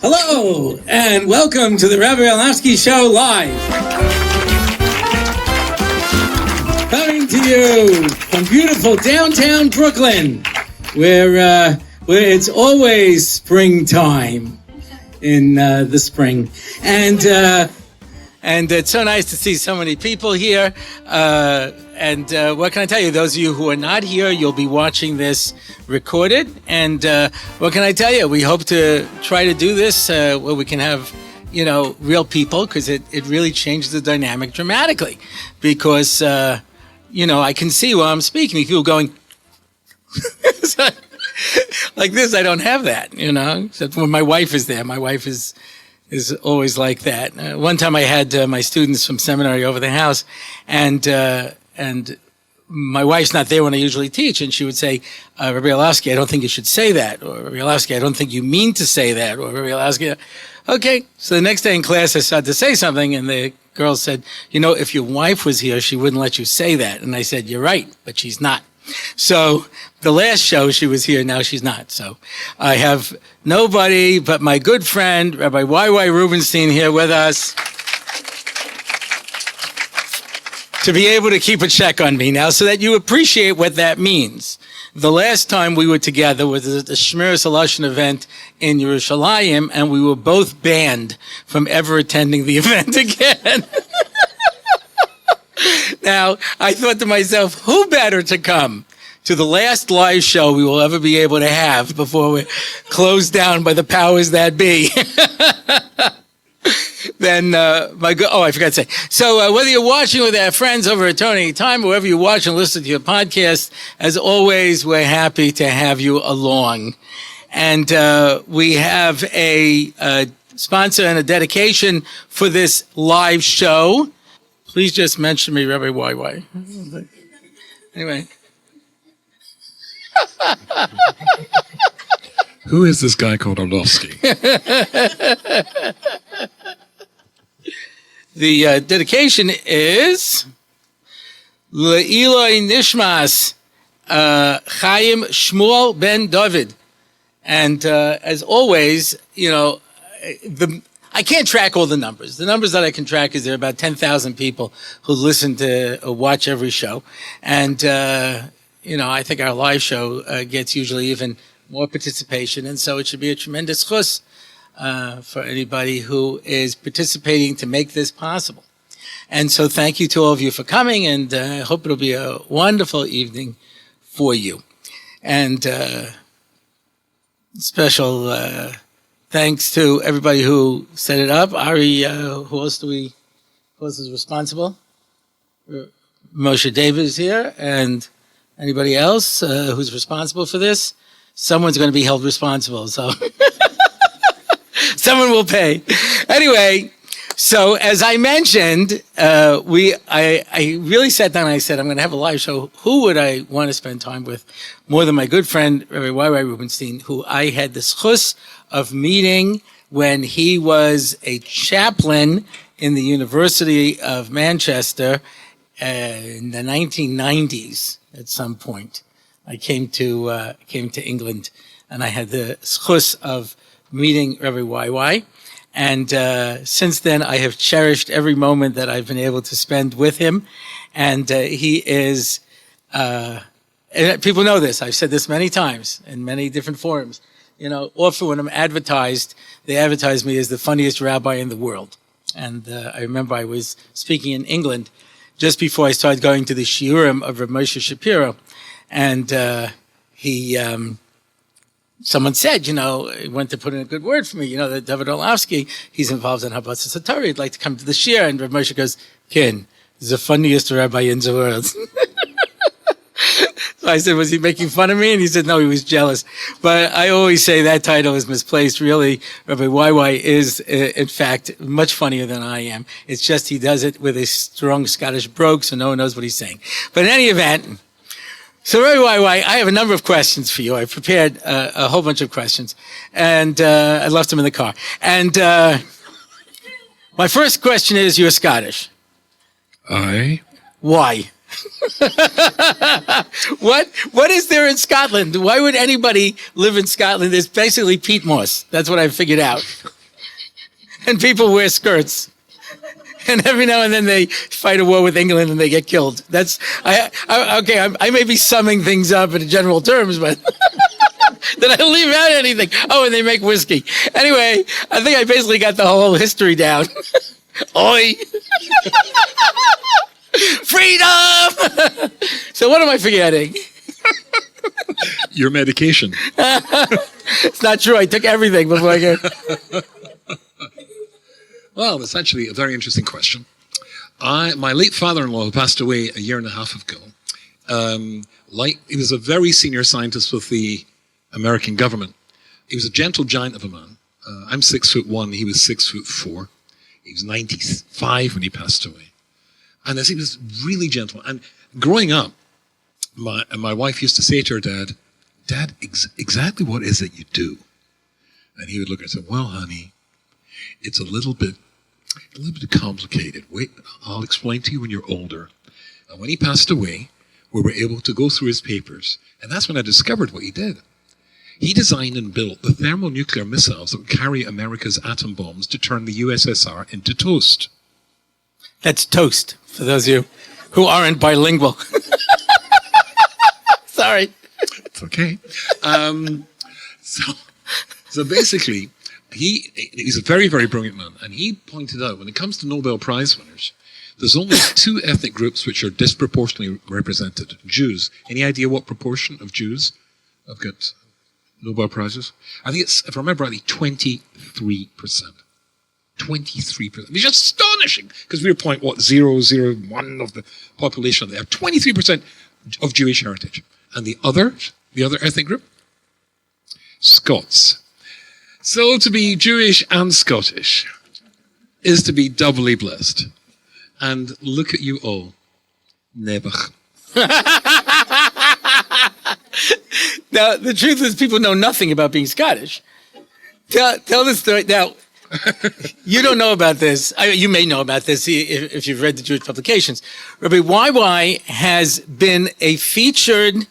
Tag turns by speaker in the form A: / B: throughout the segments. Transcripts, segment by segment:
A: Hello, and welcome to the Rabbi Orlofsky Show Live. Coming to you from beautiful downtown Brooklyn, where it's always springtime in the spring. And it's so nice to see so many people here. And what can I tell you? Those of you who are not here, you'll be watching this recorded. And what can I tell you? We hope to try to do this where we can have, real people, because it really changes the dynamic dramatically. Because, I can see while I'm speaking, people going, like this, I don't have that, except when my wife is there. My wife is always like that. One time I had my students from seminary over the house, and my wife's not there when I usually teach, and she would say, Rabbi Orlofsky, I don't think you should say that, or Rabbi Orlofsky, I don't think you mean to say that, or Rabbi Orlofsky. Okay, so the next day in class I started to say something, and the girl said, if your wife was here, she wouldn't let you say that. And I said, you're right, but she's not. So the last show she was here, now she's not. So I have nobody but my good friend, Rabbi YY Rubinstein, here with us to be able to keep a check on me now so that you appreciate what that means. The last time we were together was at the Shmiras Halashon event in Yerushalayim, and we were both banned from ever attending the event again. Now, I thought to myself, who better to come to the last live show we will ever be able to have before we're closed down by the powers that be? Then I forgot to say. So whether you're watching with our friends over at Turning Time, or wherever you watch and listen to your podcast, as always, we're happy to have you along. And we have a sponsor and a dedication for this live show. Please just mention me, Rabbi YY. Anyway.
B: Who is this guy called Orlofsky?
A: The dedication is Le'iloi Nishmas Chaim Shmuel ben Dovid. And as always, I can't track all the numbers. The numbers that I can track is there are about 10,000 people who listen to or watch every show. And, I think our live show gets usually even more participation. And so it should be a tremendous chus for anybody who is participating to make this possible. And so thank you to all of you for coming, and I hope it'll be a wonderful evening for you. And special thanks to everybody who set it up. Ari, who else is responsible? Moshe David is here, and anybody else who's responsible for this? Someone's going to be held responsible, so someone will pay. Anyway, so as I mentioned, I really sat down and I said, I'm going to have a live show. Who would I want to spend time with more than my good friend, Rabbi YY Rubinstein, who I had the schus of meeting when he was a chaplain in the University of Manchester in the 1990s at some point. I came to England, and I had the schus of meeting Rabbi YY. And since then, I have cherished every moment that I've been able to spend with him. And he is, and people know this, I've said this many times in many different forums. Often when I'm advertised, they advertise me as the funniest rabbi in the world. And I remember I was speaking in England just before I started going to the shiurim of Rav Moshe Shapiro. And someone said, he went to put in a good word for me, that Dovid Orlofsky, he's involved in Habatzas HaTorah, he'd like to come to the shiur. And Rav Moshe goes, Ken, he's the funniest rabbi in the world. So I said, was he making fun of me? And he said, no, he was jealous. But I always say that title is misplaced. Really, Rabbi YY is, in fact, much funnier than I am. It's just he does it with a strong Scottish brogue, so no one knows what he's saying. But in any event, so Rabbi YY, I have a number of questions for you. I prepared a whole bunch of questions, and I left them in the car. And my first question is, you're Scottish.
B: Aye.
A: Why? What is there in Scotland? Why would anybody live in Scotland? There's basically peat moss. That's what I figured out. And people wear skirts. And every now and then they fight a war with England and they get killed. I may be summing things up in general terms, but did I leave out anything? Oh, and they make whiskey. Anyway, I think I basically got the whole history down. Oi! Freedom! So what am I forgetting?
B: Your medication.
A: It's not true. I took everything before I came.
B: Well, that's actually a very interesting question. My late father-in-law, who passed away a year and a half ago, he was a very senior scientist with the American government. He was a gentle giant of a man. I'm 6'1", he was 6'4". He was 95 when he passed away. And as he was really gentle. And growing up, my wife used to say to her dad, "Dad, exactly what is it you do?" And he would look at her and say, "Well, honey, it's a little bit complicated. Wait, I'll explain to you when you're older." And when he passed away, we were able to go through his papers. And that's when I discovered what he did. He designed and built the thermonuclear missiles that would carry America's atom bombs to turn the USSR into toast.
A: That's toast, for those of you who aren't bilingual. Sorry.
B: It's okay. So basically, he's a very, very brilliant man. And he pointed out, when it comes to Nobel Prize winners, there's only two ethnic groups which are disproportionately represented. Jews. Any idea what proportion of Jews have got Nobel Prizes? I think it's, if I remember rightly, 23%. 23%. Which is astonishing, because we're 0.001 of the population. They have 23% of Jewish heritage. And the other ethnic group? Scots. So to be Jewish and Scottish is to be doubly blessed. And look at you all. Nebuch.
A: Now, the truth is people know nothing about being Scottish. Tell the story. Now, you don't know about this. You may know about this if you've read the Jewish publications. Rabbi YY has been a featured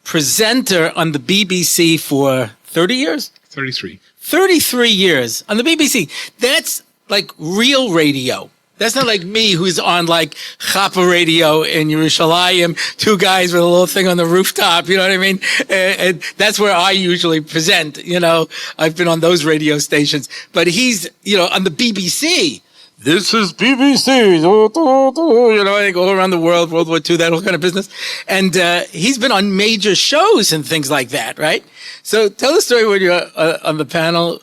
A: presenter on the BBC for 30 years?
B: 33.
A: 33 years on the BBC. That's like real radio. That's not like me, who's on like Chapa radio in Yerushalayim, two guys with a little thing on the rooftop, you know what I mean? And that's where I usually present, you know. I've been on those radio stations. But he's, you know, on the BBC. This is BBC, you know, they go around the world, World War II, that whole kind of business. And he's been on major shows and things like that, right? So tell the story when you're on the panel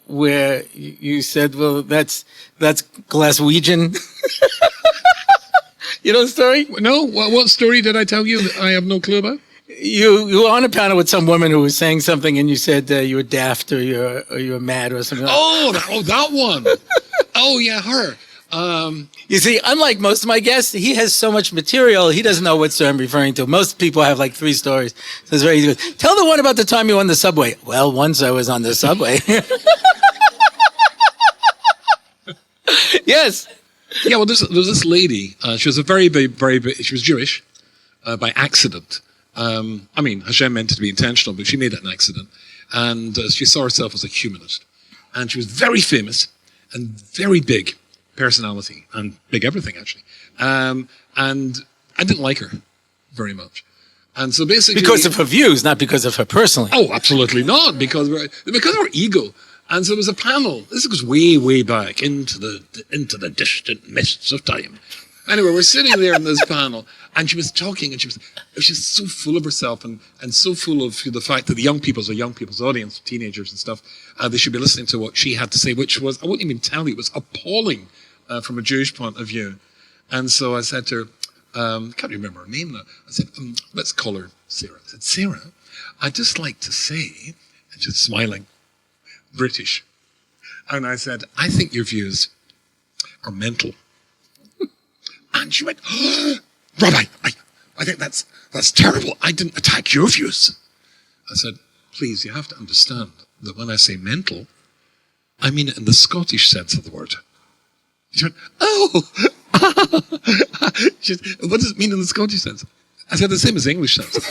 A: where you said, well, that's Glaswegian. You know the story?
B: No, what story did I tell you that I have no clue about?
A: You were on a panel with some woman who was saying something, and you said you were daft or you were mad or something.
B: That one. Oh yeah, her.
A: You see, unlike most of my guests, he has so much material, he doesn't know what story I'm referring to. Most people have like 3 stories. So it's very easy. Tell the one about the time you were on the subway. Well, once I was on the subway. Yes.
B: Yeah, well, there was this lady. She was a very she was Jewish by accident. I mean, Hashem meant it to be intentional, but she made it an accident. And she saw herself as a humanist. And she was very famous and very big personality and big everything, actually. And I didn't like her very much. And so basically...
A: Because of her views, not because of her personally.
B: Oh, absolutely not. Because of her ego. And so there was a panel. This goes way, way back into the distant mists of time. Anyway, we're sitting there in this panel, and she was talking, and she was so full of herself and so full of the fact that the young people's audience, teenagers and stuff, they should be listening to what she had to say, which was, I wouldn't even tell you, it was appalling from a Jewish point of view. And so I said to her, I can't remember her name now. I said, let's call her Sarah. I said, Sarah, I'd just like to say, and she's smiling, British. And I said, I think your views are mental. And she went, oh, Rabbi, I think that's terrible. I didn't attack your views. I said, please, you have to understand that when I say mental, I mean it in the Scottish sense of the word. She went, oh, She said, what does it mean in the Scottish sense? I said, the same as English sense.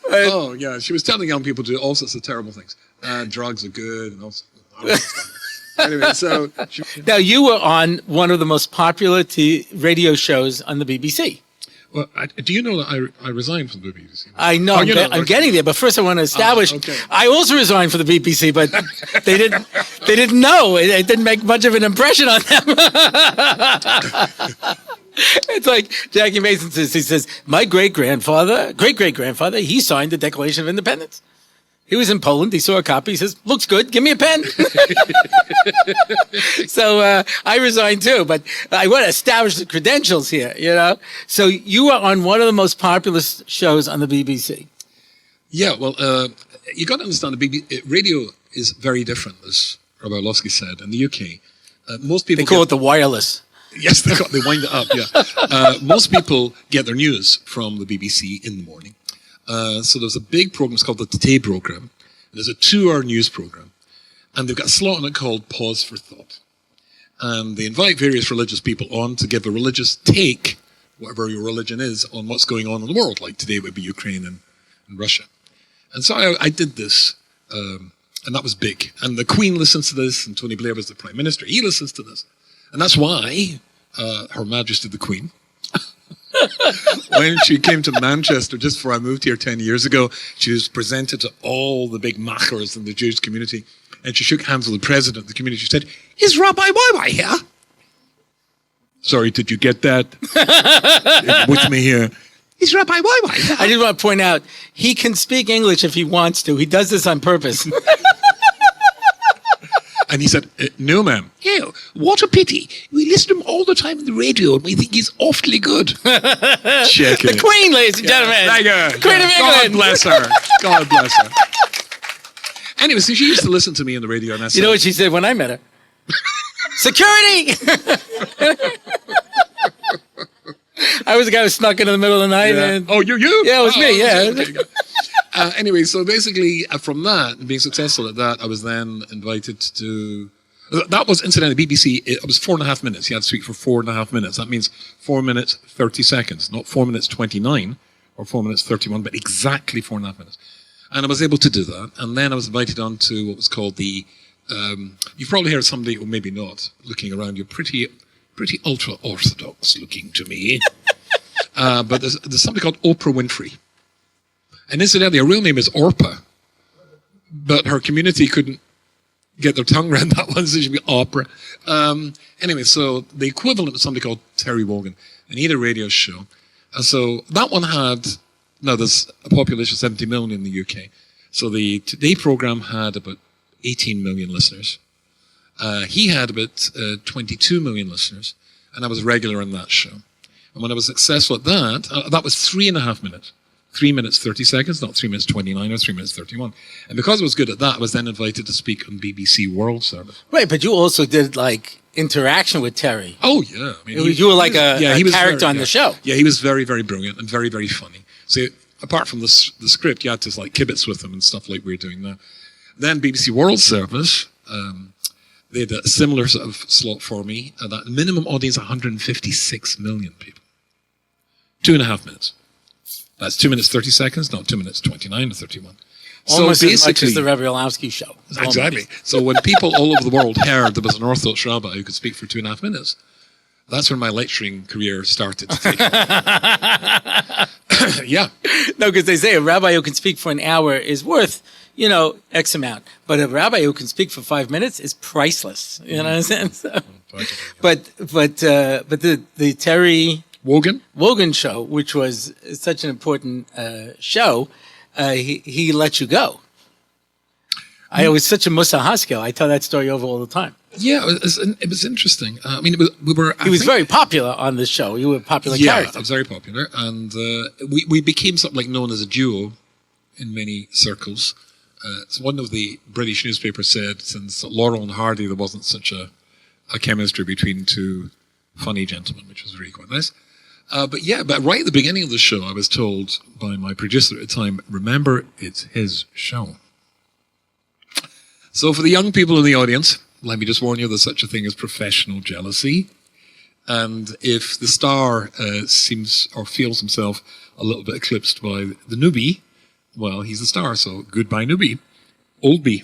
B: Oh, yeah. She was telling young people to do all sorts of terrible things. Drugs are good and all sorts of stuff. Anyway, so...
A: Now, you were on one of the most popular radio shows on the BBC.
B: Well, do you know that I resigned from the BBC?
A: I know, I'm getting there, but first I want to establish,
B: okay.
A: I also resigned from the BBC, but they didn't know. It didn't make much of an impression on them. It's like Jackie Mason says, he says, my great-great-grandfather, he signed the Declaration of Independence. He was in Poland. He saw a copy. He says, looks good. Give me a pen. So I resigned too, but I want to establish the credentials here, you know. So you were on one of the most popular shows on the BBC.
B: Yeah, well, you got to understand the BBC radio is very different, as Rabbi Orlofsky said. In the UK, most people
A: call it the wireless.
B: Yes, they wind it up. Yeah, most people get their news from the BBC in the morning. So there's a big program, it's called the Today program. There's a 2-hour news program. And they've got a slot on it called Pause for Thought. And they invite various religious people on to give a religious take, whatever your religion is, on what's going on in the world. Like today would be Ukraine and Russia. And so I did this, and that was big. And the Queen listens to this, and Tony Blair was the Prime Minister. He listens to this. And that's why Her Majesty the Queen, when she came to Manchester just before I moved here 10 years ago, she was presented to all the big machers in the Jewish community, and she shook hands with the president of the community. She said, is Rabbi YY here? Sorry, did you get that? With me here. Is Rabbi YY here?
A: I just want to point out, he can speak English if he wants to. He does this on purpose.
B: And he said, no, ma'am. Oh, what a pity. We listen to him all the time on the radio and we think he's awfully good. Check it.
A: The Queen, ladies and gentlemen.
B: Thank you.
A: The Queen of England.
B: God bless her. God bless her. Anyway, so she used to listen to me on the radio. And I said,
A: You know what she said when I met her? Security! I was the guy who snuck in the middle of the night.
B: Yeah.
A: And,
B: oh, you?
A: Yeah, it was me, yeah.
B: Okay. Anyway, so basically from that, and being successful at that, I was then invited to... That was, incidentally, BBC, it was 4.5 minutes. You had to speak for 4.5 minutes. That means 4 minutes, 30 seconds, not 4 minutes, 29, or 4 minutes, 31, but exactly 4.5 minutes. And I was able to do that. And then I was invited on to what was called the... you've probably heard somebody, or maybe not, looking around. You're pretty ultra-orthodox looking to me. But there's somebody called Oprah Winfrey. And incidentally, her real name is Orpah, but her community couldn't get their tongue around that one, so she'd be Oprah. Anyway, so the equivalent of somebody called Terry Wogan, and he had a radio show. And so that one had, now there's a population of 70 million in the UK. So the Today program had about 18 million listeners. He had about 22 million listeners, and I was regular on that show. And when I was successful at that, that was 3.5 minutes. 3 minutes, 30 seconds, not 3 minutes, 29 or 3 minutes, 31. And because I was good at that, I was then invited to speak on BBC World Service.
A: Right, but you also did, like, interaction with Terry.
B: Oh, yeah. I mean,
A: you were like a character on the show.
B: Yeah, he was very, very brilliant and very, very funny. So apart from the script, you had to, like, kibitz with him and stuff like we're doing now. Then BBC World Service, they had a similar sort of slot for me. That minimum audience, 156 million people. 2.5 minutes. That's 2 minutes, 30 seconds, not 2 minutes, 29 or 31.
A: Almost
B: so
A: as much as the Rabbi Orlofsky show.
B: Exactly. So when people all over the world heard there was an Orthodox rabbi who could speak for 2.5 minutes, that's when my lecturing career started to take Yeah.
A: No, because they say a rabbi who can speak for an hour is worth, X amount. But a rabbi who can speak for 5 minutes is priceless. You know what I'm saying? So, but the Terry Wogan show, which was such an important show, he let you go. I was such a Musa Haskell. I tell that story over all the time.
B: Yeah, it was interesting. I mean,
A: He was very popular on this show. You were a popular character.
B: Yeah, I was very popular. And we became something like known as a duo in many circles. So one of the British newspapers said, since Laurel and Hardy, there wasn't such a chemistry between two funny gentlemen, which was really quite nice. But right at the beginning of the show, I was told by my producer at the time, remember, it's his show. So for the young people in the audience, let me just warn you, there's such a thing as professional jealousy. And if the star seems or feels himself a little bit eclipsed by the newbie, well, he's the star. So goodbye, newbie. Old bee.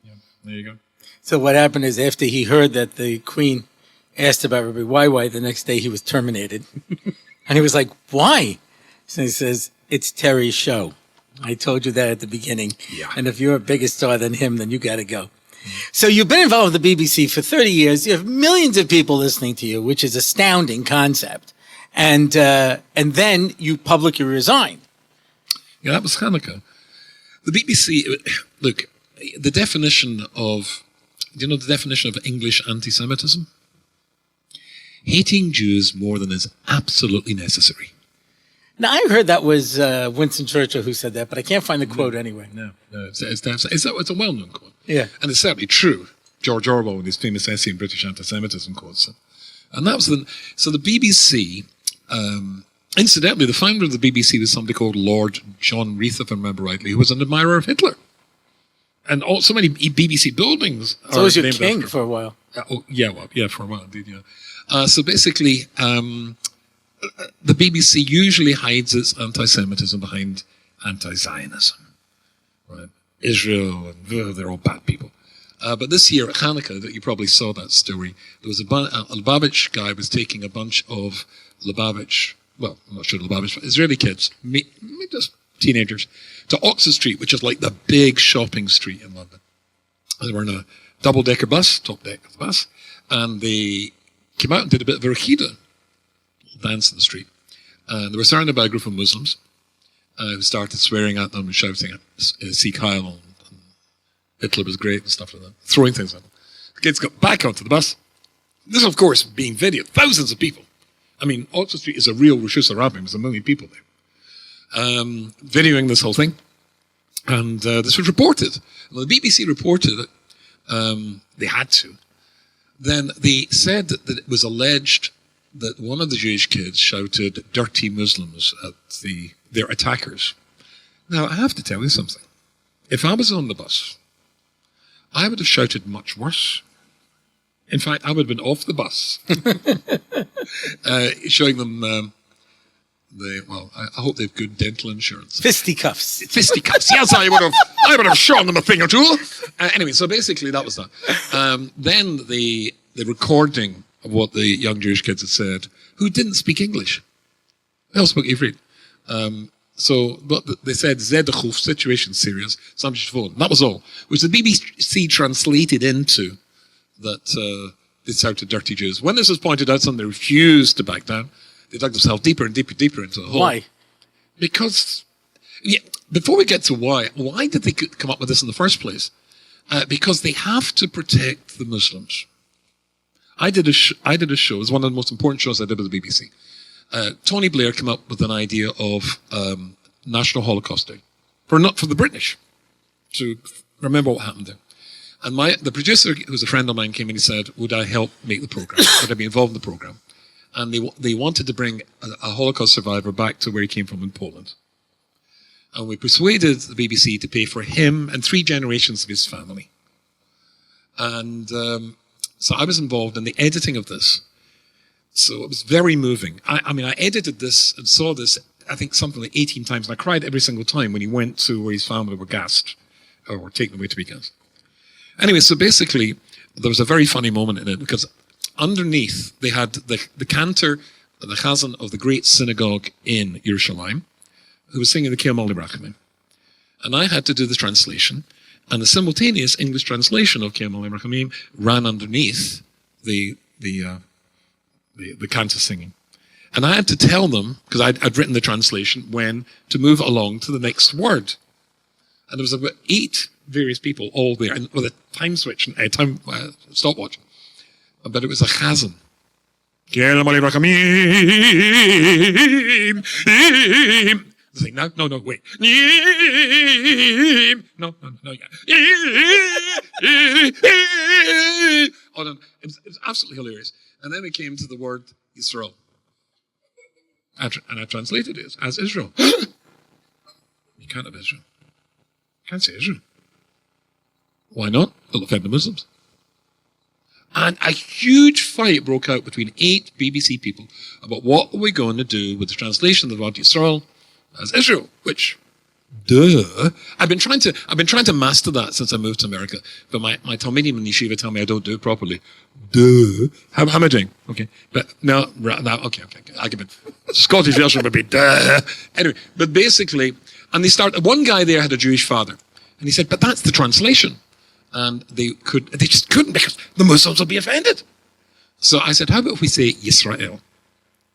B: Yeah, there you go.
A: So what happened is after he heard that the Queen asked about Rabbi YY, the next day he was terminated. And he was like, why? So he says, it's Terry's show. I told you that at the beginning.
B: Yeah.
A: And if you're a bigger star than him, then you got to go. So you've been involved with the BBC for 30 years. You have millions of people listening to you, which is astounding concept. And then you publicly resigned.
B: Yeah, that was Hanukkah. The BBC, look, the definition of, do you know the definition of English antisemitism? Hating Jews more than is absolutely necessary.
A: Now, I heard that was Winston Churchill who said that, but I can't find the quote anyway.
B: No, it's a well-known quote.
A: Yeah.
B: And it's certainly true. George Orwell, in his famous essay on British anti-Semitism, quotes it. And that was so the BBC, incidentally, the founder of the BBC was somebody called Lord John Reith, if I remember rightly, who was an admirer of Hitler. And so many BBC buildings
A: So was your king for a while.
B: For a while, indeed, yeah. So basically, the BBC usually hides its anti-Semitism behind anti-Zionism. Right? Israel, and they're all bad people. But this year at Hanukkah, that you probably saw that story, there was a Lubavitch guy was taking a bunch of Lubavitch, well, I'm not sure Lubavitch, but Israeli kids, just teenagers, to Oxford Street, which is like the big shopping street in London. And they were in a double-decker bus, top deck of the bus, and they came out and did a bit of a rechida, dance in the street. And they were surrounded by a group of Muslims who started swearing at them and shouting, "Sieg Heil," and Hitler was great and stuff like that, throwing things at them. The kids got back onto the bus. This, of course, being videoed. Thousands of people. I mean, Oxford Street is a real Rosh Hashanah. There's 1 million people there. Videoing this whole thing. And this was reported. Well, the BBC reported it. They had to. Then they said that it was alleged that one of the Jewish kids shouted "dirty Muslims" at their attackers. Now, I have to tell you something. If I was on the bus, I would have shouted much worse. In fact, I would have been off the bus, showing them I hope they have good dental insurance.
A: Fisticuffs.
B: Fisticuffs. Yes, I would have shown them a thing or two. Anyway, so basically that was that. Then the recording of what the young Jewish kids had said, who didn't speak English. They all spoke Ivrit. But they said, Zedachuf, situation serious, somebody should phone. That was all. Which the BBC translated into that they shouted dirty Jews. When this was pointed out, they refused to back down. They dug themselves deeper and deeper into the hole.
A: Why?
B: Because, before we get to why did they come up with this in the first place? Because they have to protect the Muslims. I did a show, it was one of the most important shows I did with the BBC. Tony Blair came up with an idea of National Holocaust Day for the British to remember what happened there. And the producer, who was a friend of mine, came and he said, would I help make the program? Would I be involved in the program? And they wanted to bring a Holocaust survivor back to where he came from in Poland. And we persuaded the BBC to pay for him and 3 generations of his family. And so I was involved in the editing of this. So it was very moving. I mean, I edited this and saw this, I think, something like 18 times. And I cried every single time when he went to where his family were gassed or were taken away to be gassed. Anyway, so basically, there was a very funny moment in it because underneath they had the cantor, the chazan of the great synagogue in Yerushalayim, who was singing the Kiyam Rachamim. And I had to do the translation. And the simultaneous English translation of Kiyam Rachamim ran underneath the cantor singing. And I had to tell them, because I'd written the translation, when to move along to the next word. And there was about 8 various people all there, and with a time switch and a time stopwatch. But it was a chazan. No, wait. No, Oh, no, it was absolutely hilarious. And then we came to the word Yisrael. And I translated it as Israel. You can't have Israel. You can't say Israel. Why not? It'll offend the Muslims. And a huge fight broke out between 8 BBC people about what are we going to do with the translation of Israel as Israel, which, duh. I've been trying to master that since I moved to America, but my Talmudim and yeshiva tell me I don't do it properly. Duh. How am I doing? Okay. But no, okay. I give it. Scottish version would be duh. Anyway, but basically, and one guy there had a Jewish father, and he said, but that's the translation. And they just couldn't because the Muslims would be offended. So I said, how about if we say Yisrael?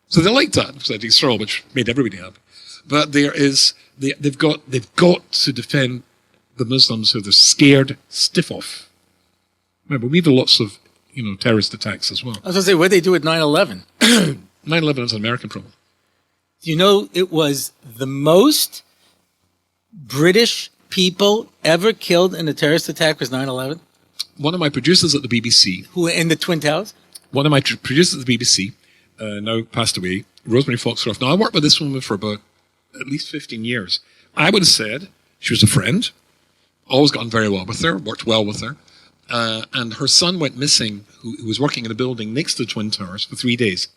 B: So they liked that. I said Yisrael, which made everybody happy. But they've got to defend the Muslims who they're scared stiff off. Remember, we have lots of, terrorist attacks as well.
A: I was going to say, what did they do with 9/11?
B: 9/11 is an American problem.
A: Do you know it was the most British people ever killed in a terrorist attack was 9/11?
B: One of my producers at the BBC.
A: Who were in the Twin Towers?
B: One of my producers at the BBC, now passed away, Rosemary Foxcroft. Now, I worked with this woman for about at least 15 years. I would have said she was a friend, always gotten very well with her, worked well with her, and her son went missing, who was working in a building next to the Twin Towers for 3 days.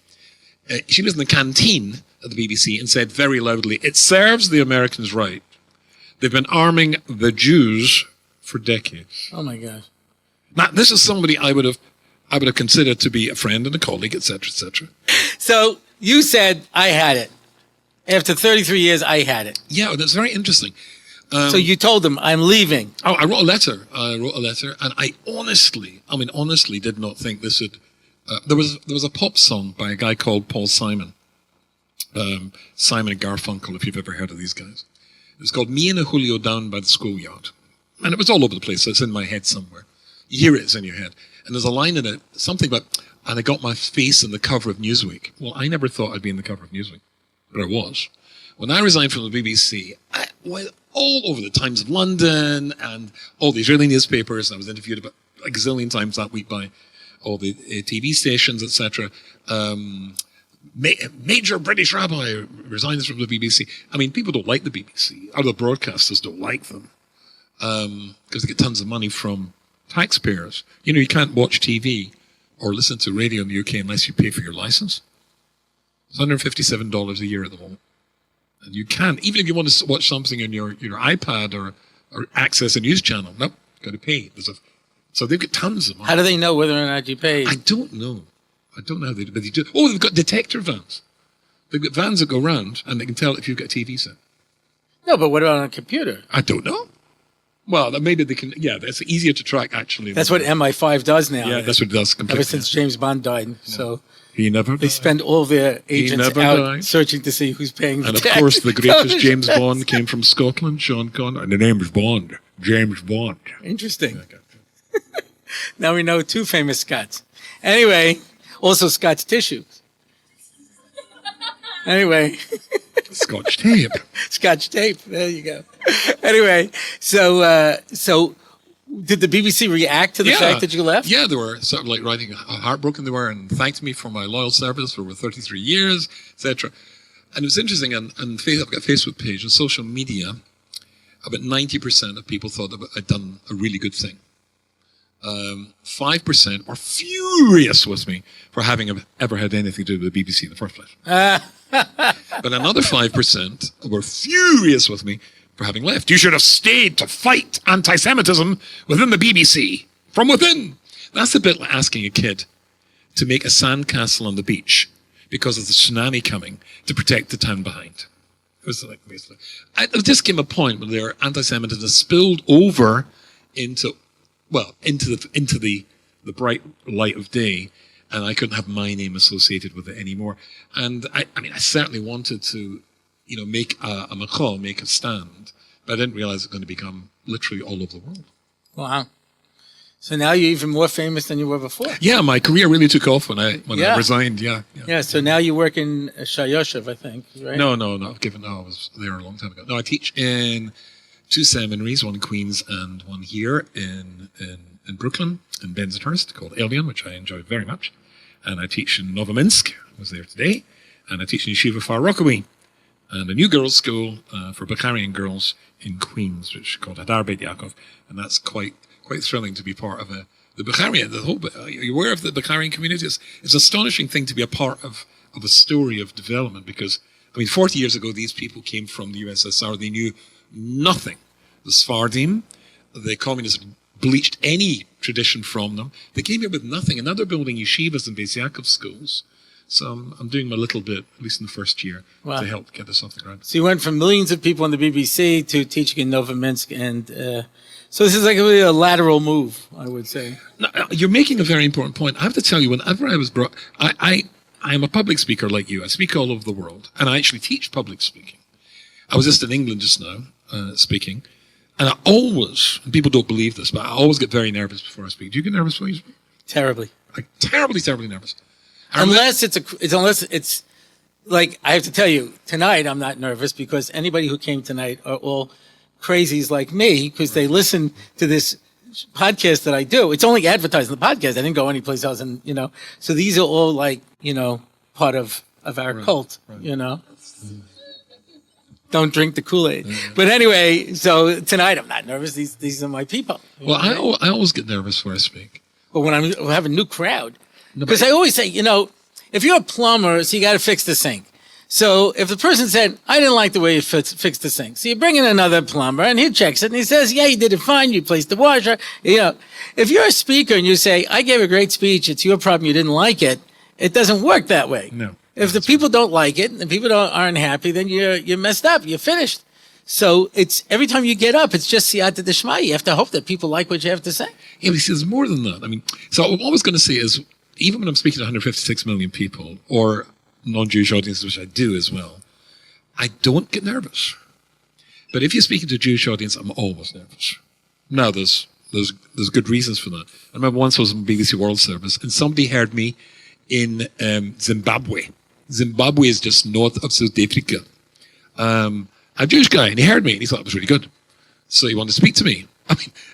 B: She was in the canteen at the BBC and said very loudly, it serves the Americans right. They've been arming the Jews for decades.
A: Oh my gosh.
B: Now, this is somebody I would have considered to be a friend and a colleague, etc., etc.
A: So you said, I had it. After 33 years, I had it.
B: Yeah, that's very interesting.
A: So you told them, I'm leaving.
B: Oh, I wrote a letter. And I honestly did not think this would... there was a pop song by a guy called Paul Simon. Simon and Garfunkel, if you've ever heard of these guys. It was called Me and a Julio Down by the Schoolyard. And it was all over the place, so it's in my head somewhere. You hear it's in your head. And there's a line in it, something about, and I got my face in the cover of Newsweek. Well, I never thought I'd be in the cover of Newsweek, but I was. When I resigned from the BBC, I went all over the Times of London and all the Israeli newspapers, and I was interviewed about a gazillion times that week by all the TV stations, etc. Major British rabbi resigns from the BBC. I mean, people don't like the BBC. Other broadcasters don't like them because they get tons of money from taxpayers. You can't watch TV or listen to radio in the UK unless you pay for your license. It's $157 a year at the moment. And you can't, even if you want to watch something on your iPad or access a news channel, nope, got to pay. So they've got tons of money.
A: How do they know whether or not you pay?
B: I don't know how they do, but they do. Oh, they've got detector vans. They've got vans that go around and they can tell if you've got a TV set.
A: No, but what about on a computer?
B: I don't know. Well, maybe they can, that's easier to track actually.
A: That's what MI5 does now.
B: Yeah, that's what it does completely.
A: Ever since James Bond died. So
B: he never
A: they spend all their agents out searching to see who's paying the
B: tax.
A: And
B: of course, the greatest James Bond came from Scotland, Sean Connery. And the name is Bond. James Bond.
A: Interesting. Now we know 2 famous Scots. Anyway, also Scots tissues. Anyway.
B: Scotch tape.
A: Scotch tape. There you go. Anyway, so did the BBC react to the fact that you left?
B: Yeah, they were sort of like writing how heartbroken they were and thanked me for my loyal service for over 33 years, etc. And it was interesting, and I've got a Facebook page and social media, about 90% of people thought that I'd done a really good thing. 5% were furious with me for having ever had anything to do with the BBC in the first place. But another 5% were furious with me for having left. You should have stayed to fight antisemitism within the BBC, from within. That's a bit like asking a kid to make a sandcastle on the beach because of the tsunami coming to protect the town behind. It was like, basically. There just came a point where their antisemitism spilled over into the bright light of day, and I couldn't have my name associated with it anymore. And I certainly wanted to, make a machal, make a stand, but I didn't realize it was going to become literally all over the world.
A: Wow. So now you're even more famous than you were before.
B: Yeah, my career really took off when I resigned. Yeah.
A: So now you work in Shayoshev, I think, right?
B: No, I was there a long time ago. No, I teach in 2 seminaries, one in Queens and one here in Brooklyn, in Bensonhurst, called Elion, which I enjoy very much. And I teach in Novominsk, I was there today, and I teach in Yeshiva Far Rockaway, and a new girls' school for Bukharian girls in Queens, which is called Hadar Beit Yaakov, and that's quite thrilling to be part of a the Bukharian, are you aware of the Bukharian community? It's an astonishing thing to be a part of a story of development because, 40 years ago, these people came from the USSR. They knew nothing. The Sephardim, the communists bleached any tradition from them. They came here with nothing, and now they're building yeshivas and Beis Yaakov schools. So I'm doing my little bit, at least in the first year, to help get this off the ground.
A: So you went from millions of people on the BBC to teaching in Novominsk, and so this is like really a lateral move, I would say.
B: Now, you're making a very important point. I have to tell you, whenever I was brought, I'm a public speaker like you. I speak all over the world, and I actually teach public speaking. I was just in England just now, speaking, and I always, and people don't believe this, but I always get very nervous before I speak. Do you get nervous when you speak?
A: Terribly.
B: Like, terribly nervous.
A: Unless it's like, I have to tell you, tonight I'm not nervous because anybody who came tonight are all crazies like me because they listen to this podcast that I do. It's only advertising the podcast. I didn't go anyplace else. And, so these are all like, part of our cult, Don't drink the Kool-Aid. But anyway, so tonight I'm not nervous. These are my people.
B: Well, I always get nervous when I speak.
A: But when I have a new crowd, because I always say, if you're a plumber, so you got to fix the sink. So if the person said, I didn't like the way you fixed the sink. So you bring in another plumber and he checks it and he says, yeah, you did it fine. You placed the washer. If you're a speaker and you say, I gave a great speech, it's your problem, you didn't like it. It doesn't work that way.
B: No.
A: If the people don't like it and the people aren't happy, then you're messed up. You're finished. So it's every time you get up, it's just siyata d'shmaya. You have to hope that people like what you have to say.
B: Yeah, but there's more than that. So what I was going to say is, even when I'm speaking to 156 million people or non-Jewish audiences, which I do as well, I don't get nervous. But if you're speaking to a Jewish audience, I'm always nervous. Now, there's good reasons for that. I remember once I was on BBC World Service and somebody heard me in Zimbabwe. Zimbabwe is just north of South Africa. A Jewish guy, and he heard me, and he thought it was really good. So he wanted to speak to me.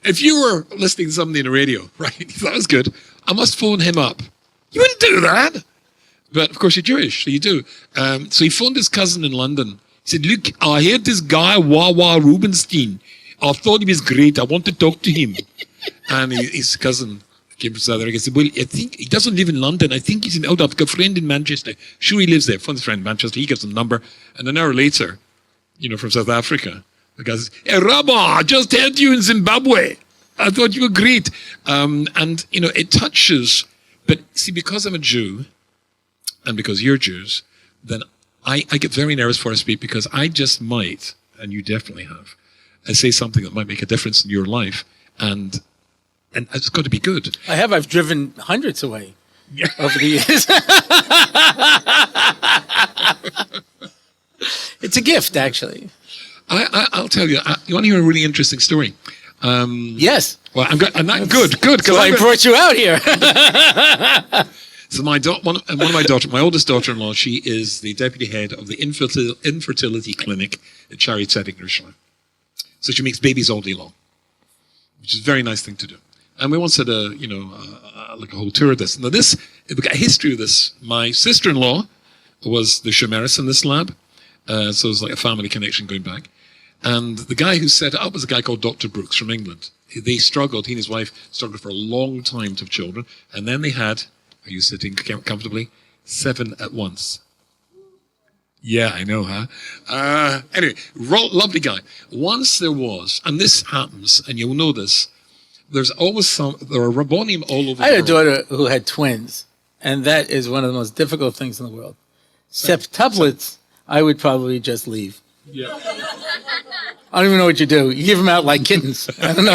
B: If you were listening to somebody on the radio, right, he thought it was good, I must phone him up. You wouldn't do that. But, of course, you're Jewish, so you do. So he phoned his cousin in London. He said, look, I heard this guy, YY Rubinstein. I thought he was great. I want to talk to him. And his cousin came from South Africa. He said, well, I think he doesn't live in London. I think he's in I've got a friend in Manchester. Sure, he lives there. Phone his friend in Manchester. He gets the number. And an hour later, from South Africa, the guy says, hey, Rabbi, I just heard you in Zimbabwe. I thought you were great. It touches. But see, because I'm a Jew, and because you're Jews, then I get very nervous before I speak because I just might, and you definitely have, say something that might make a difference in your life, and it's got to be good.
A: I've driven hundreds away over the years. It's a gift, actually.
B: I'll tell you. You want to hear a really interesting story?
A: Yes.
B: Well, good. Because
A: I brought you out here.
B: So one of my daughters, my oldest daughter-in-law, she is the deputy head of the infertility clinic at Shaarei Tzedek in Yerushalayim. So she makes babies all day long, which is a very nice thing to do. And we once had a whole tour of this. Now we've got a history of this. My sister-in-law was the shomeris in this lab, so it's like a family connection going back. And the guy who set it up was a guy called Dr. Brooks from England. They struggled, he and his wife struggled for a long time to have children. And then they had, are you sitting comfortably? 7 at once. Yeah, I know, huh? Anyway, lovely guy. Once there was, and this happens, and you'll know this, there are rabbonim all over the world.
A: I had a daughter who had twins, and that is one of the most difficult things in the world. Septuplets, I would probably just leave.
B: Yeah.
A: I don't even know what you do. You give them out like kittens. I don't know,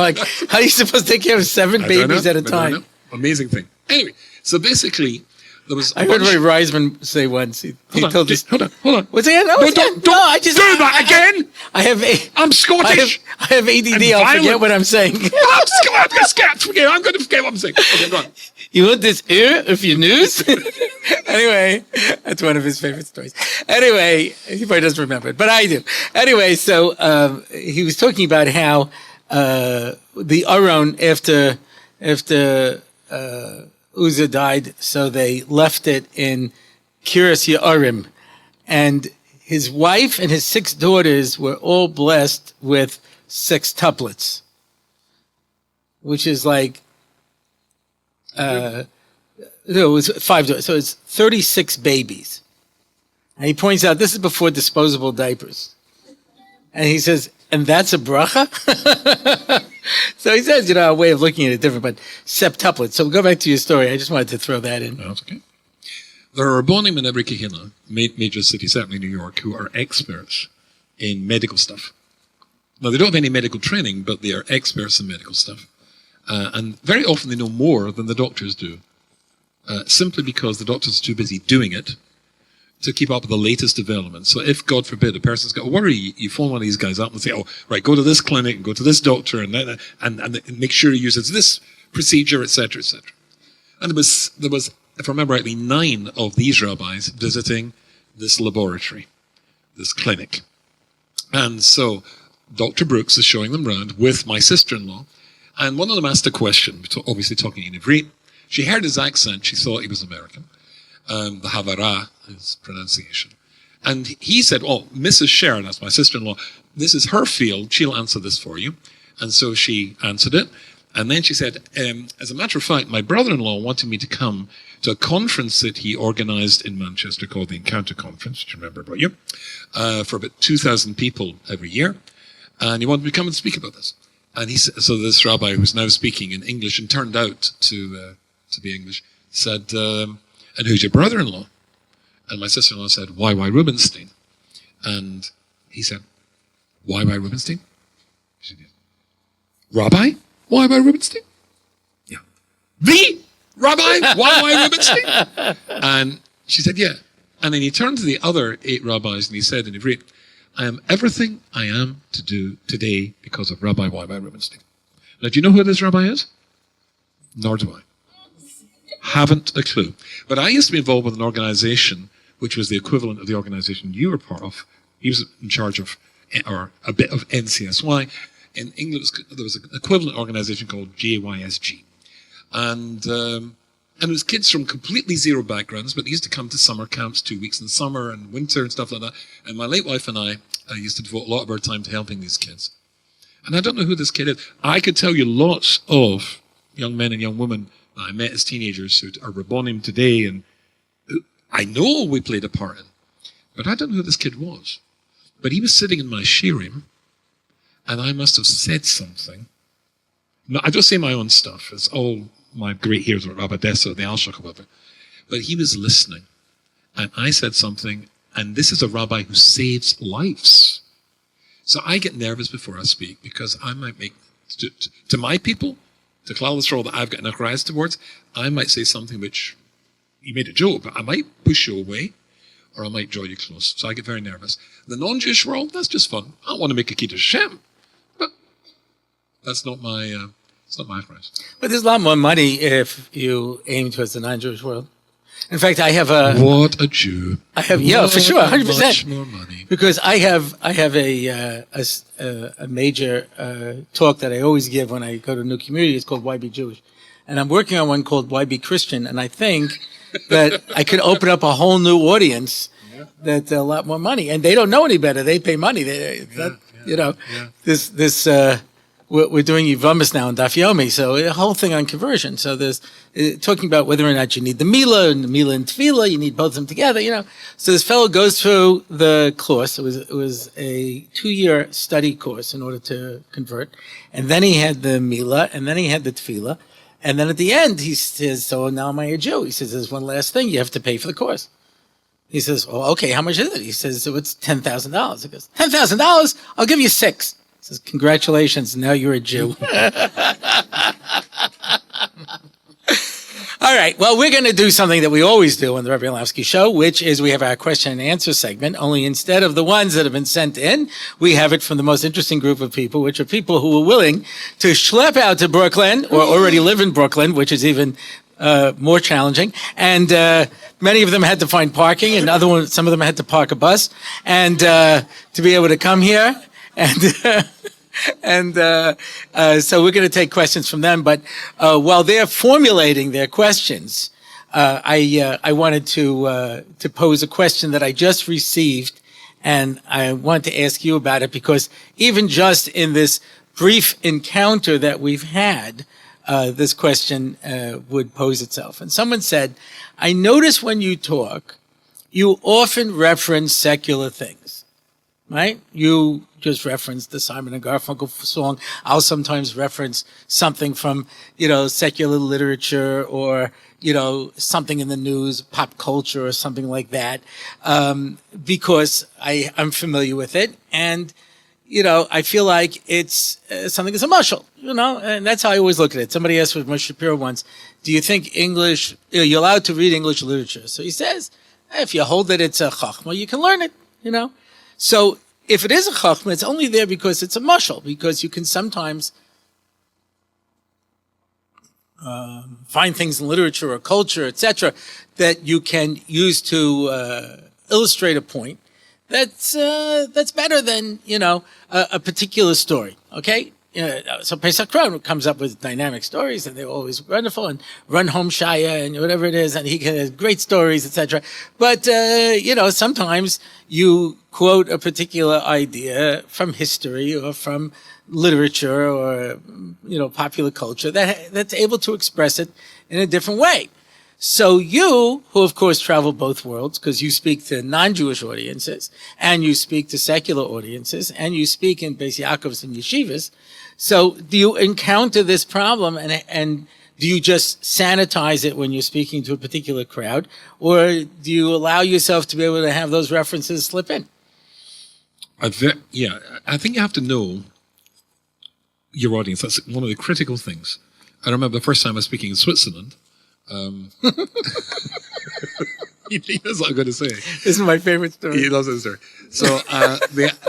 A: how are you supposed to take care of 7 babies at a time?
B: Amazing thing. Anyway, so basically, there was.
A: I heard Ray Reisman say once. He told us.
B: Hold on.
A: What's it?
B: Don't do that again. I'm Scottish.
A: I have ADD. I'll forget what I'm saying.
B: I'm going to forget what I'm saying. Okay, go on.
A: You want this ear of your news? Anyway, that's one of his favorite stories. Anyway, he probably doesn't remember it, but I do. Anyway, so he was talking about how the Aron, after Uzzah died, so they left it in Kiryas Ye'arim. And his wife and his 6 daughters were all blessed with sextuplets, which is like No, it was 5 daughters. So it's 36 babies. And he points out this is before disposable diapers. And he says, and that's a bracha? So he says, a way of looking at it different, but septuplets. So go back to your story. I just wanted to throw that in.
B: That's okay. There are Rabbonim in every Kehillah, major city, certainly New York, who are experts in medical stuff. Now, they don't have any medical training, but they are experts in medical stuff. And very often they know more than the doctors do, simply because the doctors are too busy doing it to keep up with the latest developments. So if, God forbid, a person's got a worry, you phone one of these guys up and say, oh, right, go to this clinic and go to this doctor and make sure he uses this procedure, etc., etc. And there was, if I remember rightly, 9 of these rabbis visiting this laboratory, this clinic. And so Dr. Brooks is showing them around with my sister-in-law, and one of them asked a question, obviously talking in Ivrit. She heard his accent, she thought he was American. The Havara, his pronunciation. And he said, oh, Mrs. Sharon, that's my sister-in-law, this is her field, she'll answer this for you. And so she answered it. And then she said, as a matter of fact, my brother-in-law wanted me to come to a conference that he organized in Manchester called the Encounter Conference, which I remember about you, for about 2,000 people every year. And he wanted me to come and speak about this. And so this rabbi who's now speaking in English and turned out to be English said, and who's your brother-in-law? And my sister-in-law said, YY Rubinstein. And he said, YY Rubinstein? She said, yes. Rabbi YY Rubinstein? Yeah. The Rabbi YY Rubinstein? And she said, yeah. And then he turned to the other 8 rabbis and he said in Ivrit, I am everything I am to do today because of Rabbi YY Rubinstein. Now, do you know who this rabbi is? Nor do I. Haven't a clue. But I used to be involved with an organization which was the equivalent of the organization you were part of. He was in charge of, or a bit of NCSY. In England, there was an equivalent organization called JYSG. And it was kids from completely zero backgrounds, but they used to come to summer camps 2 weeks in the summer and winter and stuff like that. And my late wife and I used to devote a lot of our time to helping these kids. And I don't know who this kid is. I could tell you lots of young men and young women that I met as teenagers who are Rabbonim today and who I know we played a part in. But I don't know who this kid was. But he was sitting in my shirim, and I must have said something. No, I don't say my own stuff. It's all my great heroes were Rabbi Dessa, the Al-Shach, whatever. But he was listening. And I said something, and this is a rabbi who saves lives. So I get nervous before I speak because I might make, to my people, to Klal Yisrael that I've got enough rise towards, I might say something which, you made a joke, but I might push you away, or I might draw you close. So I get very nervous. The non-Jewish world, that's just fun. I don't want to make a Kiddush Hashem, but that's not my, it's not my price.
A: But there's a lot more money if you aim towards the non-Jewish world. In fact, I have a...
B: What a Jew.
A: I have, yeah, for sure, 100%.
B: Much more money.
A: Because I have a major talk that I always give when I go to a new community. It's called YB Jewish. And I'm working on one called YB Christian. And I think that I could open up a whole new audience that's a lot more money. And they don't know any better. They pay money. We're doing Yivamis now in Daf Yomi, so a whole thing on conversion. So there's talking about whether or not you need the Mila and Tefillah, you need both of them together, So this fellow goes through the course. It was a 2-year study course in order to convert. And then he had the Mila, and then he had the Tefillah. And then at the end, he says, so now am I a Jew? He says, there's one last thing, you have to pay for the course. He says, well, okay, how much is it? He says, so it's $10,000. He goes, $10,000? I'll give you 6. Says, congratulations, now you're a Jew. All right, well, we're going to do something that we always do on the Rabbi Orlofsky Show, which is we have our question and answer segment, only instead of the ones that have been sent in, we have it from the most interesting group of people, which are people who are willing to schlep out to Brooklyn or already live in Brooklyn, which is even more challenging. And many of them had to find parking, and some of them had to park a bus, and to be able to come here. And so we're going to take questions from them. But while they're formulating their questions, I wanted to pose a question that I just received, and I want to ask you about it because even just in this brief encounter that we've had, this question would pose itself. And someone said, I notice when you talk, you often reference secular things, right? You just referenced the Simon and Garfunkel song. I'll sometimes reference something from, secular literature or, something in the news, pop culture or something like that, because I'm familiar with it. And, I feel like it's something that's a mashal, and that's how I always look at it. Somebody asked with Moshe Shapiro once, do you think English, you're allowed to read English literature? So he says, if you hold that it's a chachma, you can learn it, So if it is a chachma, it's only there because it's a mashal, because you can sometimes find things in literature or culture, etc., that you can use to illustrate a point that's better than a particular story. Okay, so Pesach Kron comes up with dynamic stories, and they're always wonderful. And Run Home Shaya and whatever it is, and he can have great stories, etc. But sometimes you quote a particular idea from history or from literature or popular culture that's able to express it in a different way. So you, who of course travel both worlds, because you speak to non-Jewish audiences and you speak to secular audiences and you speak in Beis Yaakovs and yeshivas, so do you encounter this problem and do you just sanitize it when you're speaking to a particular crowd, or do you allow yourself to be able to have those references slip in?
B: I think you have to know your audience. That's one of the critical things. I remember the first time I was speaking in Switzerland. He knows what I'm going to say.
A: This is my favorite story.
B: He loves that story. So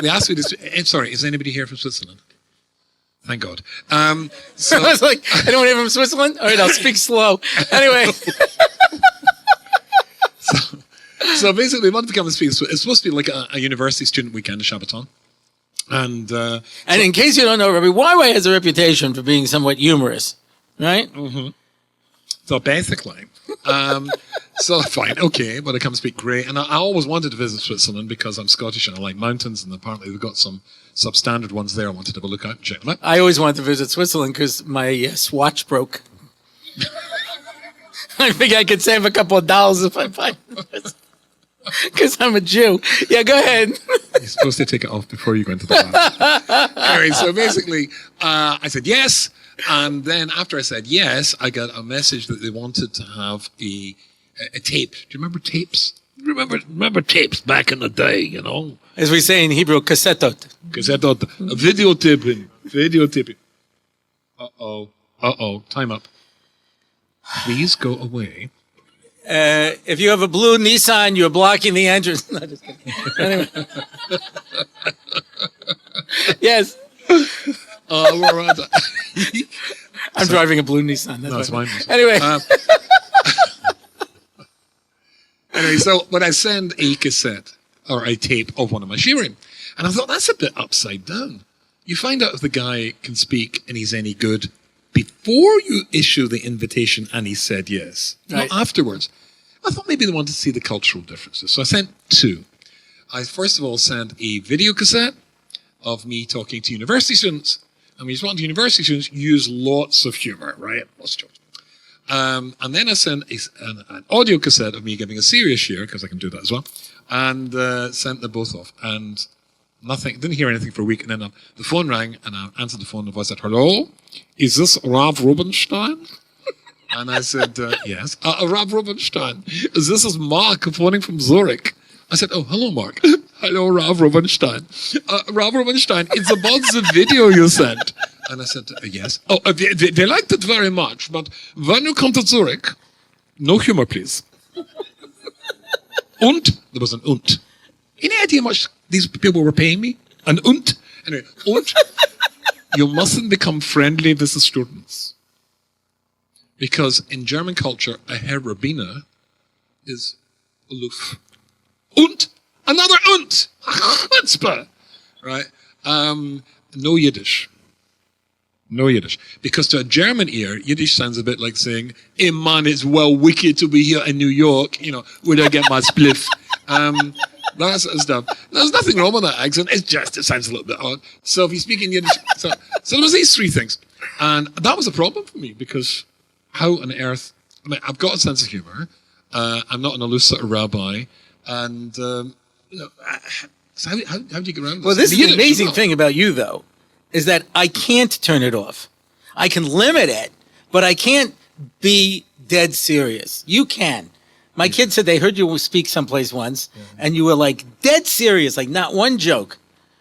B: they asked me this. I'm sorry, is anybody here from Switzerland? Thank God. So
A: I was like, anyone here from Switzerland? All right, I'll speak slow. Anyway.
B: So basically, they wanted to come and speak. So it's supposed to be like a university student weekend, a Shabbaton. And
A: in case you don't know, Rabbi YY has a reputation for being somewhat humorous, right?
B: Mm-hmm. So basically, so fine, okay, but I come speak, great. And I always wanted to visit Switzerland because I'm Scottish and I like mountains, and apparently they've got some substandard ones there. I wanted to have a look at and check them out.
A: I always wanted to visit Switzerland because my swatch broke. I think I could save a couple of dollars if I buy this. Because I'm a Jew. Yeah, go ahead.
B: You're supposed to take it off before you go into the bath. Anyway, so basically, I said yes. And then after I said yes, I got a message that they wanted to have a tape. Do you remember tapes? Remember tapes back in the day,
A: As we say in Hebrew, kassetot.
B: Kassetot. Videotaping. Uh-oh. Time up. Please go away.
A: If you have a blue Nissan, you're blocking the entrance. No, just kidding. Anyway. Yes. I'm driving a blue Nissan.
B: That's mine.
A: Anyway.
B: Anyway, so when I send a cassette or a tape of one of my shiurim, and I thought that's a bit upside down. You find out if the guy can speak and he's any good before you issue the invitation and he said yes,
A: right.
B: Not afterwards. I thought maybe they wanted to see the cultural differences. So I sent two. I first of all sent a video cassette of me talking to university students. And when you're talking to university students, you use lots of humor, right? Lots of jokes. And then I sent an audio cassette of me giving a serious share, because I can do that as well, and sent them both off. And didn't hear anything for a week. And then the phone rang, and I answered the phone, and the voice said, "Hello, is this Rav Rubinstein?" And I said, yes. Rav Rubinstein, this is Mark phoning from Zurich. I said, oh, hello, Mark. Hello, Rav Rubinstein. Rav Rubinstein, it's about the video you sent. And I said, yes. Oh, they liked it very much, but when you come to Zurich, no humor, please. Und, there was an und. Any idea how much these people were paying me? An und? Anyway, und, you mustn't become friendly with the students. Because in German culture, a Herr Rabbiner is aloof. Und, another und, chutzpah, right? No Yiddish. No Yiddish. Because to a German ear, Yiddish sounds a bit like saying, hey man, it's well wicked to be here in New York, where I get my spliff. That sort of stuff. There's nothing wrong with that accent. It sounds a little bit odd. So if you speak in Yiddish, so there was these three things. And that was a problem for me because how on earth, I mean, I've got a sense of humor. I'm not an elusive rabbi. And, so how do you get around this?
A: Well, this is the
B: Yiddish,
A: amazing thing about you, though, is that I can't turn it off. I can limit it, but I can't be dead serious. You can. My kids said they heard you speak someplace once, and you were like dead serious, like not one joke.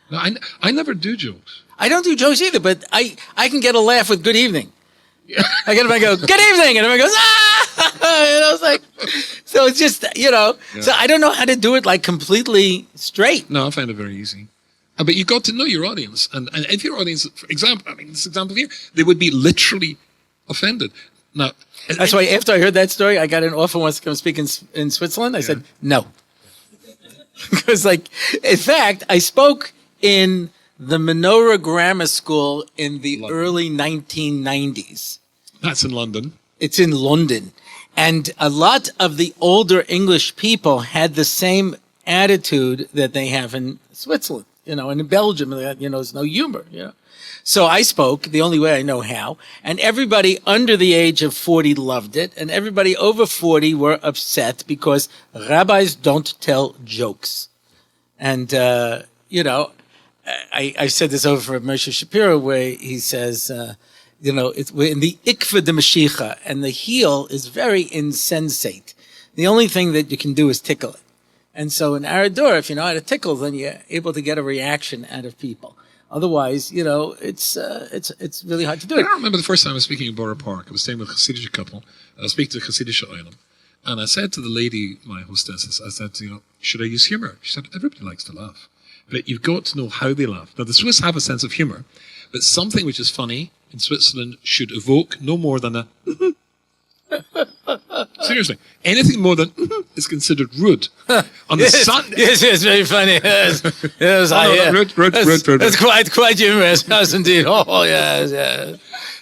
B: No, I never do jokes.
A: I don't do jokes either, but I can get a laugh with good evening. I get him, I go, good evening, and everyone goes, ah! And I was like, so it's just, so I don't know how to do it like completely straight.
B: No, I find it very easy. But you got to know your audience. And if your audience, for example, this example here, they would be literally offended. Now,
A: that's why after I heard that story, I got an offer once to come speak in Switzerland. I said, no. Because in fact, I spoke in the Menorah Grammar School in the early 1990s.
B: That's in London.
A: It's in London. And a lot of the older English people had the same attitude that they have in Switzerland, and in Belgium, there's no humor, So I spoke the only way I know how, and everybody under the age of 40 loved it, and everybody over 40 were upset because rabbis don't tell jokes. And, I said this over for Moshe Shapiro, where he says, we're in the ikva de Mashiach, and the heel is very insensate. The only thing that you can do is tickle it. And so in Arador, if you know how to tickle, then you're able to get a reaction out of people. Otherwise, it's really hard to do it.
B: I don't remember the first time I was speaking in Borough Park. I was staying with a Hasidic couple. I was speaking to a Hasidic Oilam. And I said to the lady, my hostess, I said, should I use humor? She said, everybody likes to laugh. But you've got to know how they laugh. Now, the Swiss have a sense of humor, but something which is funny in Switzerland should evoke no more than a seriously. Anything more than is considered rude. On the
A: yes, very funny. Yes, rude. That's quite humorous. Yes, indeed. Oh, yes.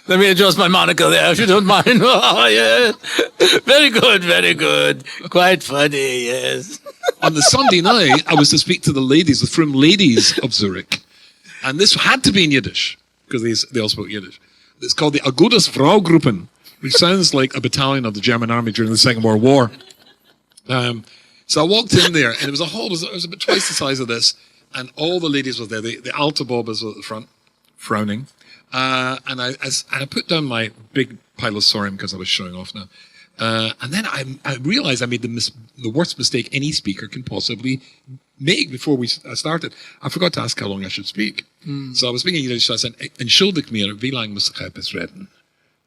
A: Let me adjust my monocle there, if you don't mind. Oh, yes. Very good. Quite funny, yes.
B: On the Sunday night, I was to speak to the ladies, the frum ladies of Zurich. And this had to be in Yiddish, because they all spoke Yiddish. It's called the Agudas Fraugruppen, which sounds like a battalion of the German army during the Second World War. So I walked in there, and it was about twice the size of this, and all the ladies were there. The altar bobbers were at the front, frowning. And I put down my big pile of sorim because I was showing off now. And then I realized I made the worst mistake any speaker can possibly make before I started. I forgot to ask how long I should speak. So I was speaking Yiddish, so I said, entschuldig mir, wie lang muss ich etwas reden?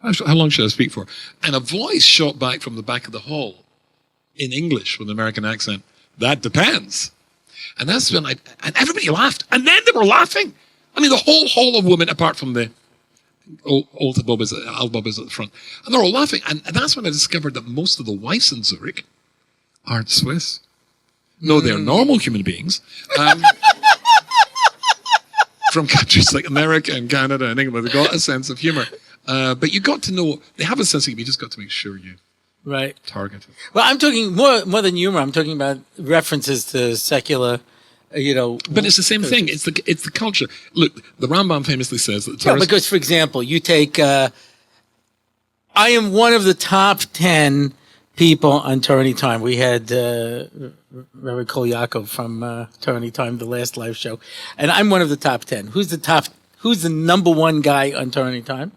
B: How long should I speak for? And a voice shot back from the back of the hall in English with an American accent. That depends. And that's when and everybody laughed. And then they were laughing. I mean, the whole hall of women, apart from the old bobbers at the front. And they're all laughing. And that's when I discovered that most of the wives in Zurich aren't Swiss. No, they're normal human beings. From countries like America and Canada and England. They've got a sense of humor. But you got to know, they have a sense of humor. You just got to make sure you target it.
A: Well, I'm talking more than humor. I'm talking about references to secular,
B: But it's the same thing. It's the culture. Look, the Rambam famously says that the Torah...
A: because, for example, you take... I am one of the top 10 people on Torah Anytime. We had Rabbi Kol Yaakov from Torah Anytime, the last live show. And I'm one of the top 10. Who's the number one guy on Torah Anytime?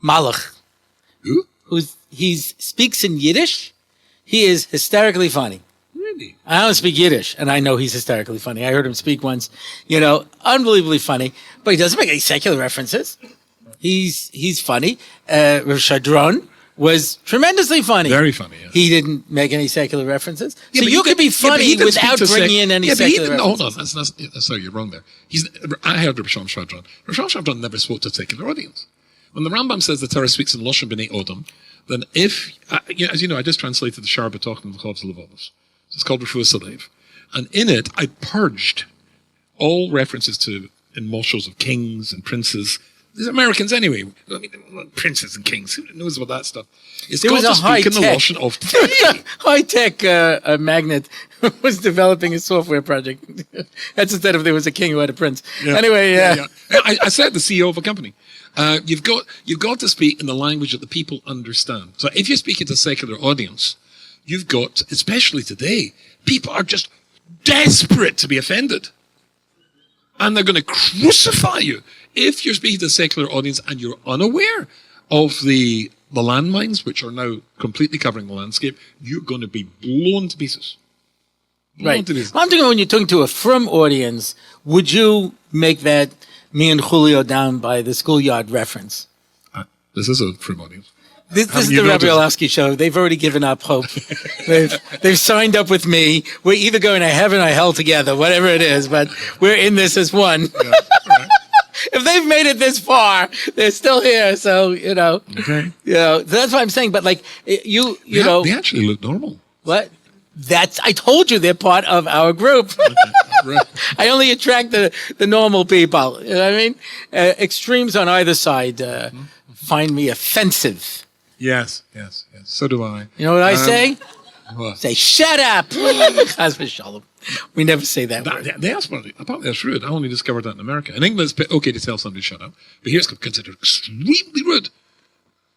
A: Malach.
B: Who?
A: He speaks in Yiddish. He is hysterically funny.
B: Really?
A: I don't speak Yiddish, and I know he's hysterically funny. I heard him speak once, unbelievably funny, but he doesn't make any secular references. He's funny. Rav Shadron was tremendously funny.
B: Very funny, yeah.
A: He didn't make any secular references. So you could be funny without bringing in any secular references.
B: Hold on, that's sorry, you're wrong there. I heard Rav Shadron. Rav Shadron never spoke to a secular audience. When the Rambam says the Torah speaks in Loshen B'nai Odom, then as you know, I just translated the Shar B'tochen of the Chavs Levavos. It's called Refuah Salev. And in it, I purged all references to in moshels of kings and princes. These Americans anyway. I mean, princes and kings. Who knows about that stuff? It's
A: there
B: got
A: was
B: to
A: a
B: speak in the Lashon of
A: high-tech magnet was developing a software project. That's instead of there was a king who had a prince. Yeah. Anyway,
B: I said the CEO of a company. You've got to speak in the language that the people understand. So if you're speaking to a secular audience, you've got, especially today, people are just desperate to be offended. And they're going to crucify you. If you're speaking to a secular audience and you're unaware of the landmines, which are now completely covering the landscape, you're going to be blown to pieces.
A: Right. I'm thinking when you're talking to a frum audience, would you make that me and Julio down by the schoolyard reference?
B: This is a frum audience.
A: This is the Rabbi Orlofsky show. They've already given up hope. They've signed up with me. We're either going to heaven or hell together, whatever it is, but we're in this as one.
B: Yeah, right.
A: If they've made it this far, they're still here. So,
B: Okay.
A: That's what I'm saying. But like you know,
B: they actually look normal.
A: What? I told you they're part of our group.
B: Okay. Right.
A: I only attract the normal people. You know what I mean? Extremes on either side find me offensive.
B: Yes. So do I.
A: You know what I say?
B: What?
A: Say, shut up. Chas v'shalom. We never say that word.
B: Apparently that's rude. I only discovered that in America. In England, it's okay to tell somebody to shut up, but here it's considered extremely rude.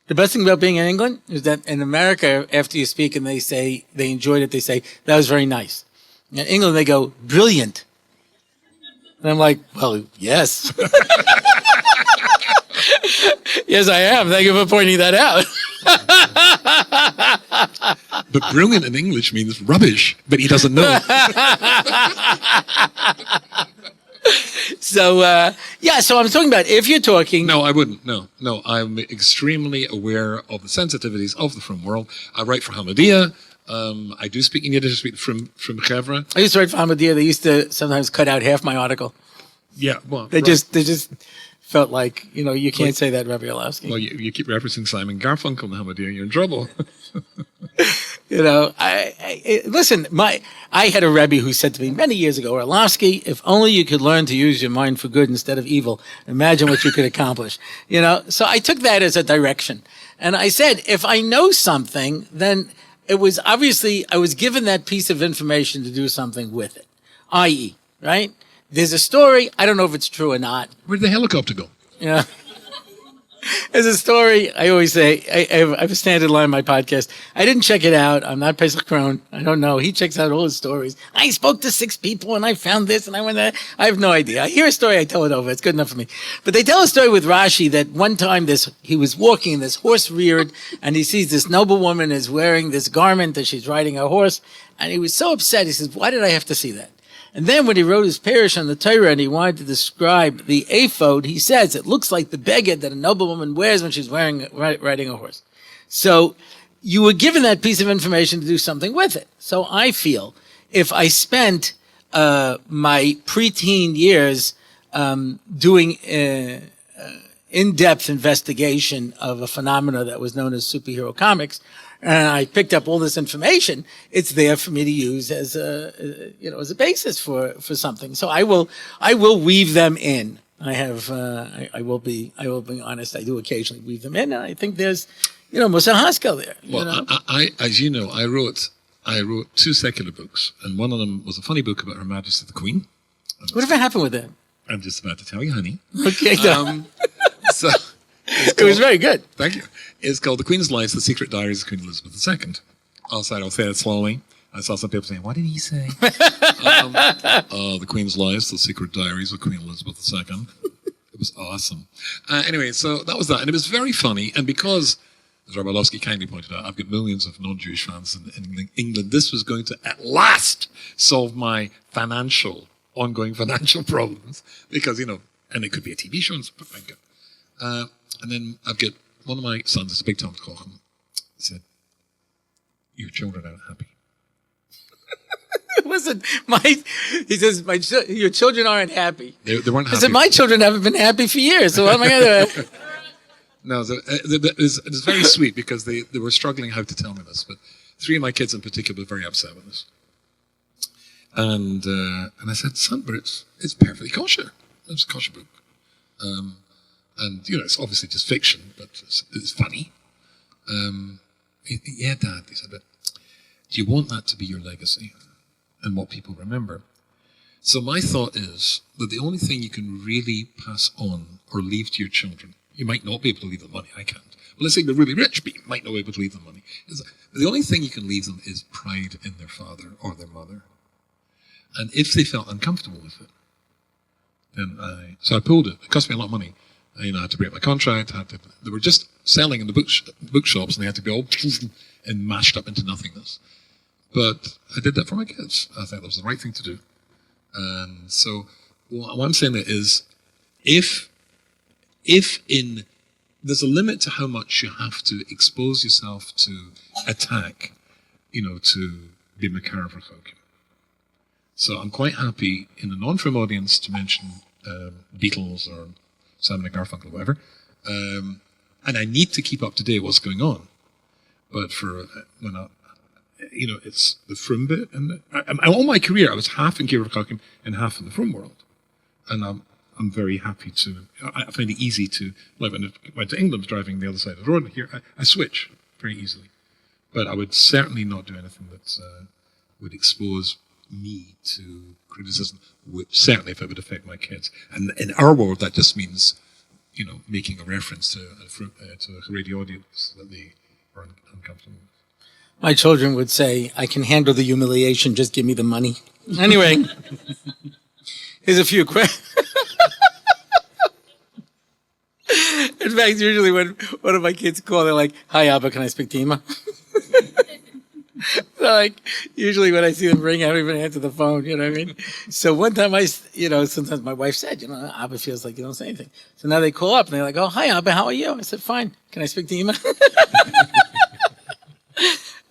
A: The best thing about being in England is that in America, after you speak and they say they enjoyed it, they say, that was very nice. In England, they go, brilliant. And I'm like, well, yes. Yes, I am. Thank you for pointing that out.
B: But brilliant in English means rubbish, but he doesn't know.
A: So I'm talking about if you're talking.
B: No, I wouldn't. No. I'm extremely aware of the sensitivities of the frum world. I write for Hamadiyah. I do speak in Yiddish, I speak from Chevra.
A: I used to write for Hamadiyah. They used to sometimes cut out half my article.
B: Yeah, well,
A: They just felt like, you can't say that, Rabbi Orlofsky.
B: Well, you keep referencing Simon Garfunkel and Hamadiyah, you're in trouble.
A: Listen, I had a Rebbe who said to me many years ago, Orlofsky, if only you could learn to use your mind for good instead of evil, imagine what you could accomplish. So I took that as a direction. And I said, if I know something, then it was obviously, I was given that piece of information to do something with it. I.e., right? There's a story, I don't know if it's true or not.
B: Where'd the helicopter go?
A: Yeah. There's a story, I always say, I have a standard line in my podcast. I didn't check it out. I'm not Pesach Krohn. I don't know. He checks out all his stories. I spoke to 6 people and I found this and I went there. I have no idea. I hear a story, I tell it over. It's good enough for me. But they tell a story with Rashi that one time he was walking, this horse reared, and he sees this noble woman is wearing this garment that she's riding a horse. And he was so upset. He says, why did I have to see that? And then when he wrote his parish on the Torah and he wanted to describe the ephod, he says it looks like the beged that a noblewoman wears when she's riding a horse. So you were given that piece of information to do something with it. So I feel if I spent my preteen years doing in-depth investigation of a phenomena that was known as superhero comics, and I picked up all this information, it's there for me to use as a basis for something. So I will weave them in. I will be honest. I do occasionally weave them in, and I think there's, Musa Haskell there.
B: Well, I as you know, I wrote 2 secular books, and one of them was a funny book about Her Majesty the Queen.
A: Whatever happened with that?
B: I'm just about to tell you, honey.
A: Okay.
B: So
A: it was very good.
B: Thank you. It's called The Queen's Life, The Secret Diaries of Queen Elizabeth II. I'll say it slowly. I saw some people saying, what did he say? The Queen's Life, The Secret Diaries of Queen Elizabeth II. It was awesome. Anyway, so that was that. And it was very funny. And because, as Rabbi Orlofsky kindly pointed out, I've got millions of non-Jewish fans in England, this was going to at last solve my ongoing financial problems. Because, and it could be a TV show and stuff like that. And then I've got one of my sons, it's a big Tom Kochen, said, your children aren't happy.
A: Listen, he says, your children aren't happy.
B: They weren't happy.
A: I said, my children haven't been happy for years, so what am I going to do?
B: No, it was very sweet because they were struggling how to tell me this, but 3 of my kids in particular were very upset with this. And I said, son, but it's perfectly kosher. It's a kosher book. And, it's obviously just fiction, but it's funny. Yeah, Dad, he said, but do you want that to be your legacy and what people remember? So my thought is that the only thing you can really pass on or leave to your children You might not be able to leave them money. I can't. Well, let's say they're really rich, but you might not be able to leave them money. The only thing you can leave them is pride in their father or their mother. And if they felt uncomfortable with it, then so I pulled it. It cost me a lot of money. I had to break my contract. They were just selling in the bookshops, and they had to be all and mashed up into nothingness. But I did that for my kids. I thought that was the right thing to do. And so what I'm saying is, if there's a limit to how much you have to expose yourself to attack, to be macabre. So I'm quite happy in a non-frum audience to mention Beatles or Simon and Garfunkel or whatever. And I need to keep up to date what's going on. But for it's the frum bit. And all my career, I was half in Kiruv and half in the frum world. And I'm very happy to, I find it easy to, like when I went to England driving the other side of the road, here I switch very easily. But I would certainly not do anything that would expose me to criticism, certainly if it would affect my kids. And in our world, that just means, making a reference to a Haredi audience that they are uncomfortable with.
A: My children would say, I can handle the humiliation, just give me the money. Anyway, here's a few questions. In fact, usually when one of my kids call, they're like, hi, Abba, can I speak to Ima? So usually when I see them ring, I don't even answer the phone, you know what I mean? So one time sometimes my wife said, Abba feels like you don't say anything. So now they call up and they're like, oh, hi, Abba, how are you? I said, fine. Can I speak to Ima?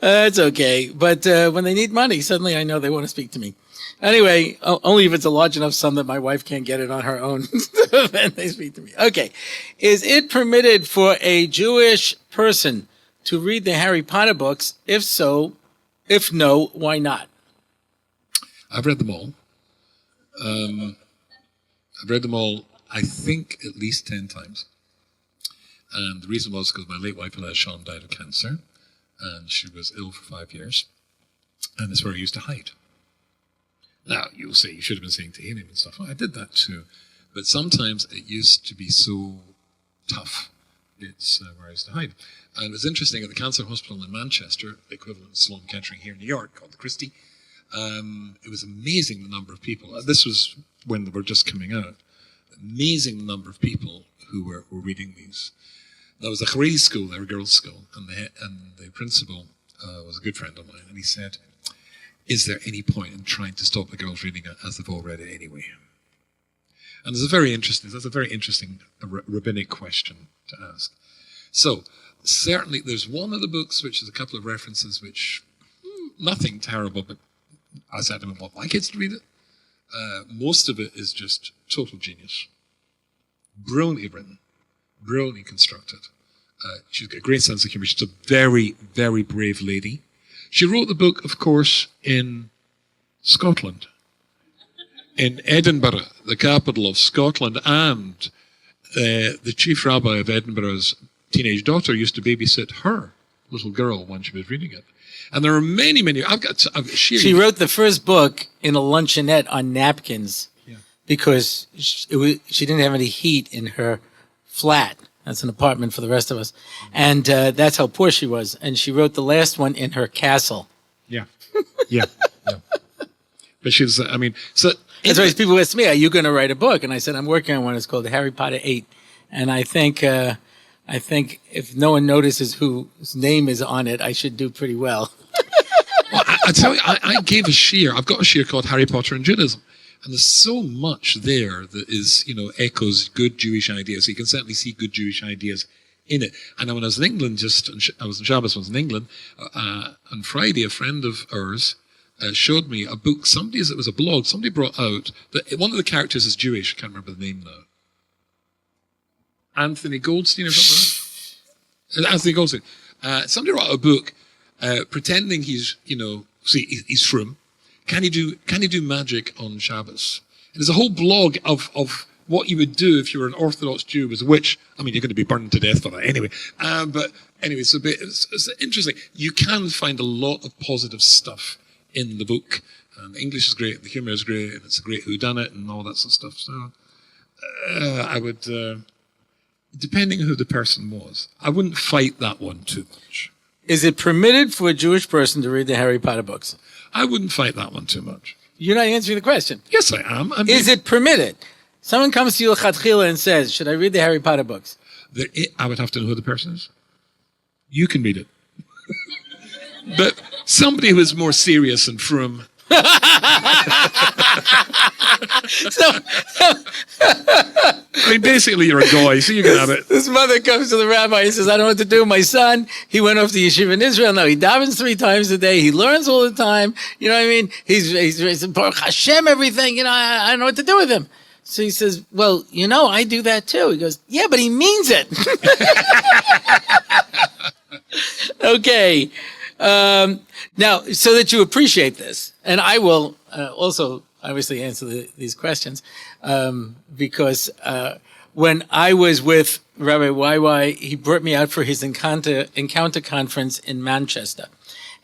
A: It's okay. But when they need money, suddenly I know they want to speak to me. Anyway, only if it's a large enough sum that my wife can't get it on her own. Then they speak to me. Okay. Is it permitted for a Jewish person to read the Harry Potter books? If so, if no, why not?
B: I've read them all. I've read them all, I think, at least 10 times. And the reason was because my late wife, Sean, died of cancer. And she was ill for 5 years. And that's where I used to hide. Now, you'll say you should have been saying Tehillim and stuff. Well, I did that too. But sometimes it used to be so tough. It's where I used to hide. And it was interesting, at the cancer hospital in Manchester, the equivalent of Sloan Kettering here in New York, called the Christie, it was amazing the number of people. This was when they were just coming out. Amazing number of people who were reading these. There was a Haredi school there, a girls' school, and the principal was a good friend of mine, and he said, is there any point in trying to stop the girls reading it as they've all read it anyway? And that's a very interesting rabbinic question to ask. So, certainly there's one of the books which is a couple of references which, nothing terrible, but I said I don't want my kids to read it. Most of it is just total genius. Brilliantly written, brilliantly constructed. She's got a great sense of humor. She's a very, very brave lady. She wrote the book, of course, in Scotland, in Edinburgh, the capital of Scotland, and the chief rabbi of Edinburgh's teenage daughter used to babysit her little girl when she was reading it. And there are many, many. She
A: wrote the first book in a luncheonette on napkins because she didn't have any heat in her flat. That's an apartment for the rest of us. And that's how poor she was. And she wrote the last one in her castle.
B: Yeah. But she's, so...
A: That's why people ask me, are you going to write a book? And I said, I'm working on one. It's called Harry Potter 8. And I think if no one notices whose name is on it, I should do pretty well.
B: Well, I tell you, I gave a shiur. I've got a shiur called Harry Potter and Judaism. And there's so much there that is, echoes good Jewish ideas. You can certainly see good Jewish ideas in it. And when I was in England, I was in Shabbos, I was in England, on Friday, a friend of ours showed me a book, it was a blog, somebody brought out, that one of the characters is Jewish, I can't remember the name now. Anthony Goldstein or something like that? Anthony Goldstein. Somebody wrote out a book pretending he's frum. Can he do magic on Shabbos? And there's a whole blog of what you would do if you were an Orthodox Jew as a witch. You're going to be burned to death for that anyway. But anyway, it's interesting. You can find a lot of positive stuff in the book. And the English is great, the humour is great, and it's a great whodunit and all that sort of stuff. So I would depending who the person was, I wouldn't fight that one too much.
A: Is it permitted for a Jewish person to read the Harry Potter books?
B: I wouldn't fight that one too much.
A: You're not answering the question.
B: Yes, I am.
A: Is it permitted? Someone comes to you l'chatchila and says, should I read the Harry Potter books?
B: I would have to know who the person is. You can read it. But somebody who is more serious and frum. I mean, basically, you're a guy, so you can have it.
A: This mother comes to the rabbi and says, I don't know what to do. My son, he went off to yeshiva in Israel. Now he davens 3 times a day. He learns all the time. You know what I mean? He's Baruch Hashem, everything. You know, I don't know what to do with him. So he says, well, you know, I do that too. He goes, yeah, but he means it. Okay. Now, so that you appreciate this, and I will also obviously answer these questions, because when I was with Rabbi YY, he brought me out for his encounter conference in Manchester.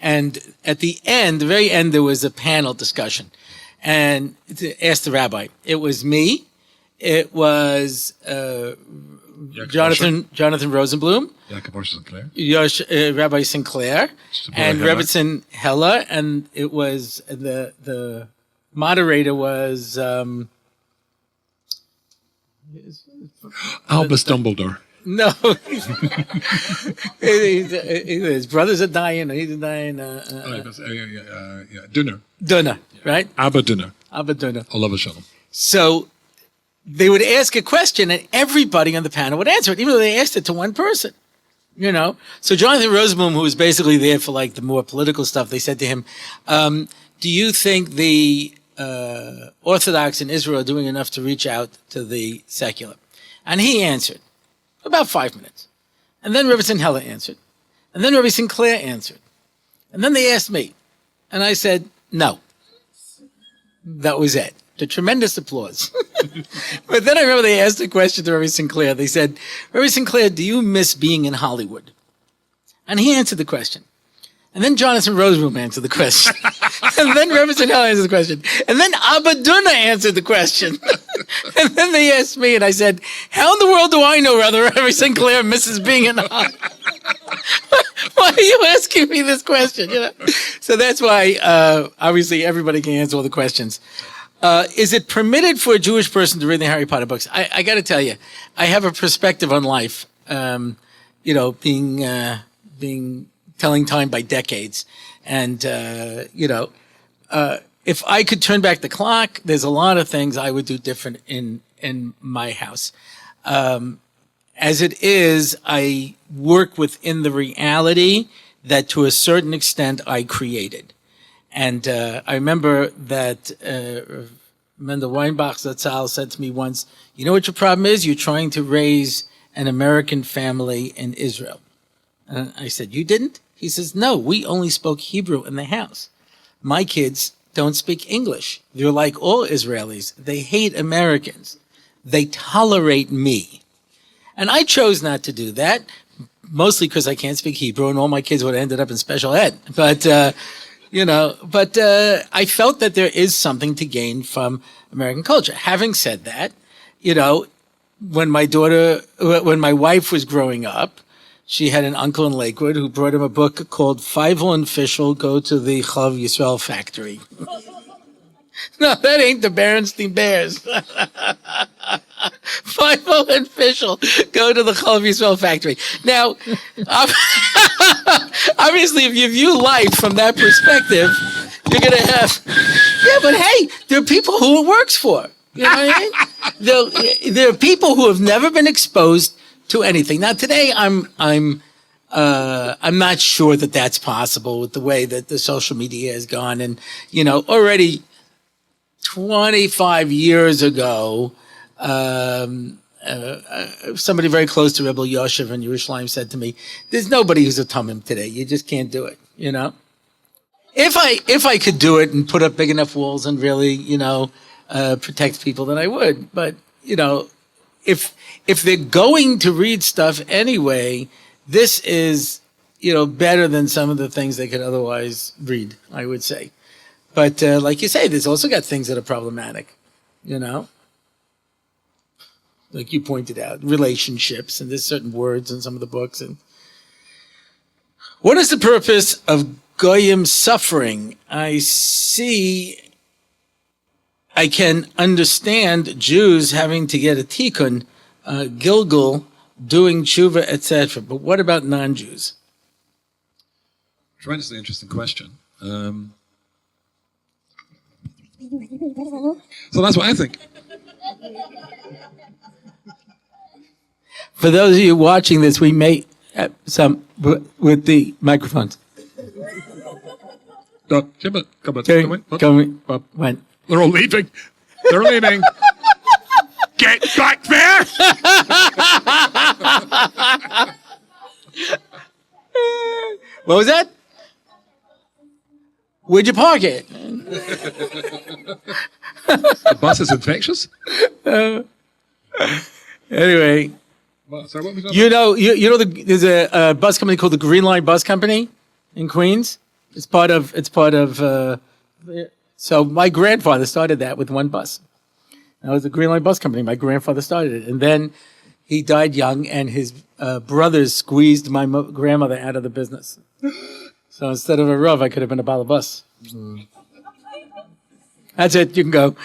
A: And at the end, the very end, there was a panel discussion. And to ask the rabbi, it was me, it was Jonathan Rosenblum, Rabbi Sinclair, and Rebbetzin Hella, and it was the moderator was
B: Albus Dumbledore.
A: No, his brothers are dying. He's dying. Dunner, right?
B: Abba Dunner.
A: Olav
B: Shalom.
A: So they would ask a question, and everybody on the panel would answer it, even though they asked it to one person. You know. So Jonathan Rosenblum, who was basically there for like the more political stuff, they said to him, "Do you think the Orthodox in Israel are doing enough to reach out to the secular?" And he answered. About 5 minutes. And then Rebbetzin Hella answered. And then Rabbi Sinclair answered. And then they asked me. And I said, no. That was it. The tremendous applause. But then I remember they asked a question to Rabbi Sinclair. They said, Rabbi Sinclair, do you miss being in Hollywood? And he answered the question. And then Jonathan Rosenblum answered the question. And then Rebbetzin Hella answered the question. And then Abba Dunna answered the question. And then they asked me, and I said, how in the world do I know whether Rabbi Sinclair misses being in Hollywood? Why are you asking me this question? You know? So that's why, obviously, everybody can answer all the questions. Is it permitted for a Jewish person to read the Harry Potter books? I got to tell you, I have a perspective on life, you know, telling time by decades. And, you know, if I could turn back the clock, there's a lot of things I would do different in my house. As it is, I work within the reality that to a certain extent I created. And I remember that Mendel Weinbach Zatzal said to me once, you know what your problem is? You're trying to raise an American family in Israel. And I said, you didn't? He says, no, we only spoke Hebrew in the house. My kids don't speak English. They're like all Israelis. They hate Americans. They tolerate me. And I chose not to do that, mostly because I can't speak Hebrew and all my kids would have ended up in special ed. But, you know, I felt that there is something to gain from American culture. Having said that, you know, when my wife was growing up, she had an uncle in Lakewood who brought him a book called Fievel and Fischel Go to the Chav Yisrael Factory. No, that ain't the Berenstain Bears. Fievel and Fischel Go to the Chav Yisrael Factory. Now, obviously, if you view life from that perspective, you're going to have, yeah, but hey, there are people who it works for. You know what I mean? There are people who have never been exposed to anything. Now today, I'm not sure that that's possible with the way that the social media has gone. And, you know, already 25 years ago, somebody very close to Rebbe Yoshev in Yerushalayim said to me, there's nobody who's a Tumim today. You just can't do it, you know? If I could do it and put up big enough walls and really, you know, protect people, then I would. But, you know, if they're going to read stuff anyway, this is, you know, better than some of the things they could otherwise read, I would say. But like you say, there's also got things that are problematic, you know. like you pointed out, relationships, and there's certain words in some of the books. And what is the purpose of goyim suffering? I can understand Jews having to get a tikun, gilgul, doing teshuva, etc. But what about non-Jews?
B: Tremendously interesting question. So that's what I think.
A: For those of you watching this, we may some with the microphones.
B: Come on.
A: When?
B: They're all leaving. They're leaving. Get back there!
A: What was that? Where'd you park it?
B: The bus is infectious?
A: Anyway.
B: Sorry, what was that?
A: There's a bus company called the Green Line Bus Company in Queens. It's part of, so my grandfather started that with one bus. That was the Green Line Bus Company. My grandfather started it. And then he died young, and his brothers squeezed my grandmother out of the business. So instead of a Rav, I could have been a balabus. That's it. You can go.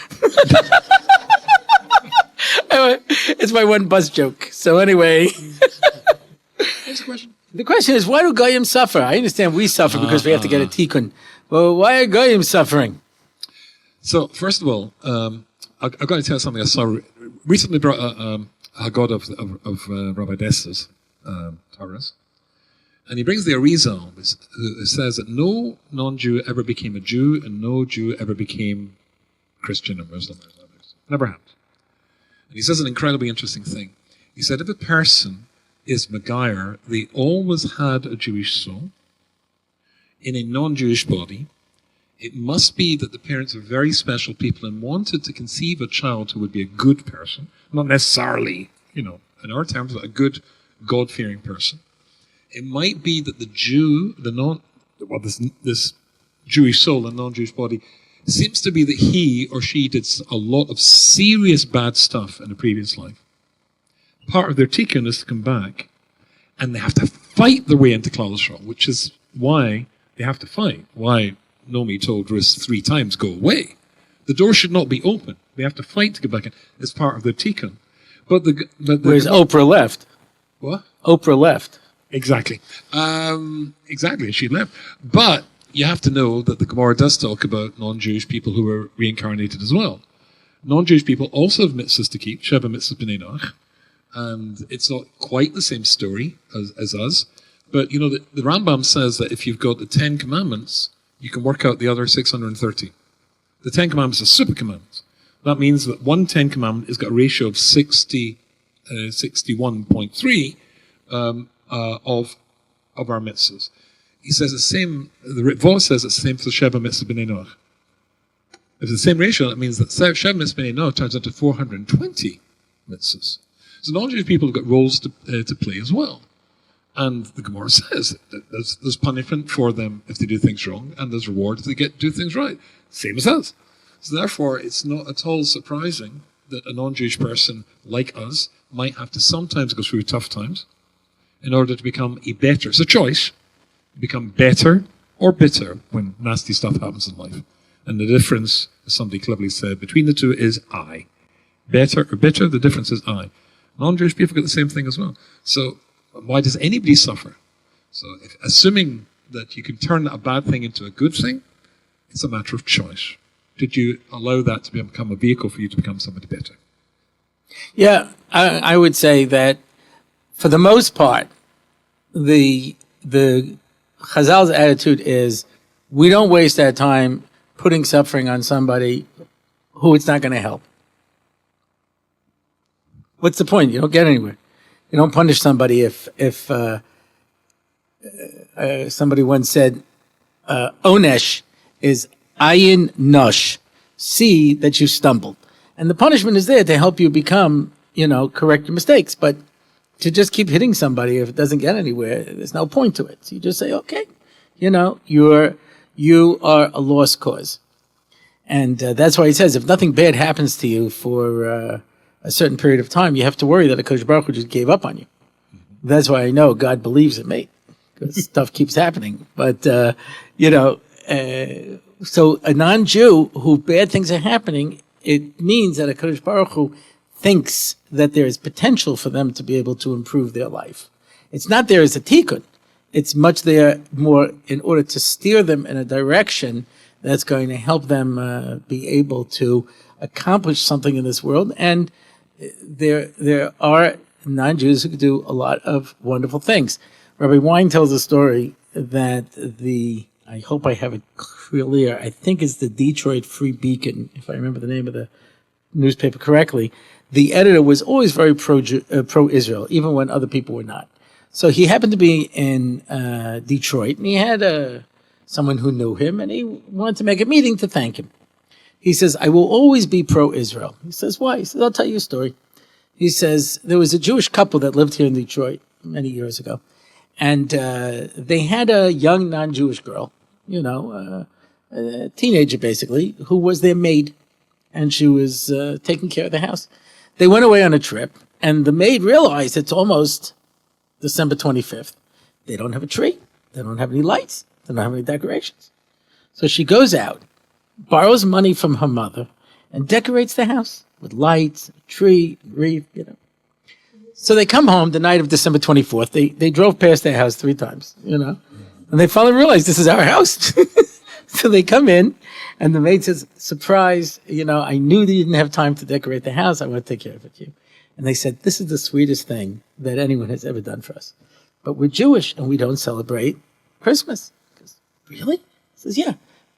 A: It's my one bus joke. So anyway.
B: What's the question?
A: The question is, why do goyim suffer? I understand we suffer because we have to get a tikun. Well, why are goyim suffering?
B: So, first of all, I've got to tell you something I saw recently. Brought a god of Rabbi Dessa's Taurus, and he brings the Arizal, who says that no non-Jew ever became a Jew, and no Jew ever became Christian or Muslim or others. Never happened. And he says an incredibly interesting thing. He said if a person is Megayer, they always had a Jewish soul in a non-Jewish body. It must be that the parents are very special people and wanted to conceive a child who would be a good person, not necessarily, in our terms, but a good, God-fearing person. It might be that the Jew, this Jewish soul and non-Jewish body, seems to be that he or she did a lot of serious bad stuff in a previous life. Part of their tikkun is to come back, and they have to fight their way into Klal Yisrael, which is why they have to fight. Why Nomi told Ruth 3 times, go away. The door should not be open. They have to fight to get back in. It's part of their tikkun. Whereas
A: Oprah left.
B: What?
A: Oprah left.
B: Exactly. Exactly, she left. But you have to know that the Gemara does talk about non-Jewish people who were reincarnated as well. Non-Jewish people also have mitzvahs to keep, Sheva mitzvahs b'nei Noach, and it's not quite the same story as us. But, the Rambam says that if you've got the 10 commandments, you can work out the other 630. The 10 commandments are super commandments. That means that one 10 commandment has got a ratio of 61.3 of our mitzvahs. He says the same, the Ritva says it's the same for the Sheva mitzvah b'nei Noach. If it's the same ratio, that means that Sheva mitzvah b'nei Noach turns into 420 mitzvahs. So non-Jewish people have got roles to play as well. And the Gemara says that there's punishment for them if they do things wrong, and there's reward if they do things right. Same as us. So therefore, it's not at all surprising that a non-Jewish person like us might have to sometimes go through tough times in order to become a better. It's a choice. Become better or bitter when nasty stuff happens in life. And the difference, as somebody cleverly said, between the two is I. Better or bitter, the difference is I. Non-Jewish people get the same thing as well. So why does anybody suffer? So assuming that you can turn a bad thing into a good thing, it's a matter of choice. Did you allow that to become a vehicle for you to become somebody better?
A: Yeah, I would say that for the most part, the Chazal's attitude is we don't waste our time putting suffering on somebody who it's not going to help. What's the point? You don't get anywhere. You don't punish somebody if somebody once said, Onesh is ayin nosh, see that you stumbled. And the punishment is there to help you become, correct your mistakes. But to just keep hitting somebody if it doesn't get anywhere, there's no point to it. So you just say, okay, you are a lost cause. And that's why he says, if nothing bad happens to you for a certain period of time, you have to worry that HaKadosh Baruch Hu just gave up on you. That's why I know God believes in me, because stuff keeps happening. But, so a non-Jew who bad things are happening, it means that HaKadosh Baruch Hu thinks that there is potential for them to be able to improve their life. It's not there as a tikun. It's much there more in order to steer them in a direction that's going to help them be able to accomplish something in this world. And there are non-Jews who can do a lot of wonderful things. Rabbi Wine tells a story that I hope I have it clear, I think it's the Detroit Free Beacon, if I remember the name of the newspaper correctly. The editor was always very pro-Israel, even when other people were not. So he happened to be in Detroit, and he had someone who knew him, and he wanted to make a meeting to thank him. He says, I will always be pro-Israel. He says, why? He says, I'll tell you a story. He says, there was a Jewish couple that lived here in Detroit many years ago, and they had a young non-Jewish girl, a teenager basically, who was their maid, and she was taking care of the house. They went away on a trip, and the maid realized it's almost December 25th. They don't have a tree. They don't have any lights. They don't have any decorations. So she goes out, borrows money from her mother, and decorates the house with lights, a tree, wreath, So they come home the night of December 24th. They drove past their house 3 times, and they finally realized this is our house. So they come in, and the maid says, surprise, I knew that you didn't have time to decorate the house. I want to take care of it for you. And they said, this is the sweetest thing that anyone has ever done for us. But we're Jewish, and we don't celebrate Christmas. He goes, really? He says, yeah.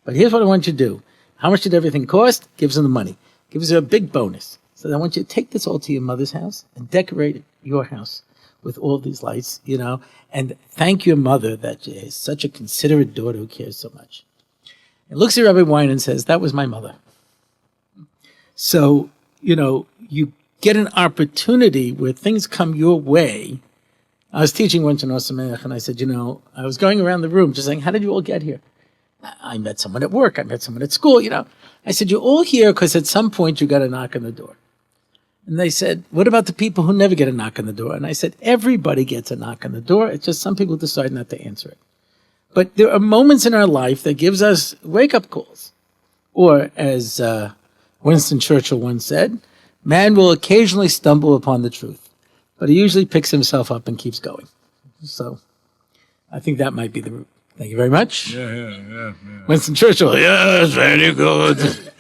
A: But here's what I want you to do. How much did everything cost? Gives them the money. Gives her a big bonus. So I want you to take this all to your mother's house and decorate your house with all these lights, and thank your mother that she is such a considerate daughter who cares so much. And looks at Rabbi Wine and says, that was my mother. So, you get an opportunity where things come your way. I was teaching once in Osameach, and I said, I was going around the room just saying, how did you all get here? I met someone at work. I met someone at school, I said, you're all here because at some point you got a knock on the door. And they said, what about the people who never get a knock on the door? And I said, everybody gets a knock on the door. It's just some people decide not to answer it. But there are moments in our life that gives us wake-up calls. Or as Winston Churchill once said, man will occasionally stumble upon the truth, but he usually picks himself up and keeps going. So I think that might be the route. Thank you very much.
B: Yeah.
A: Winston Churchill, yes, very good.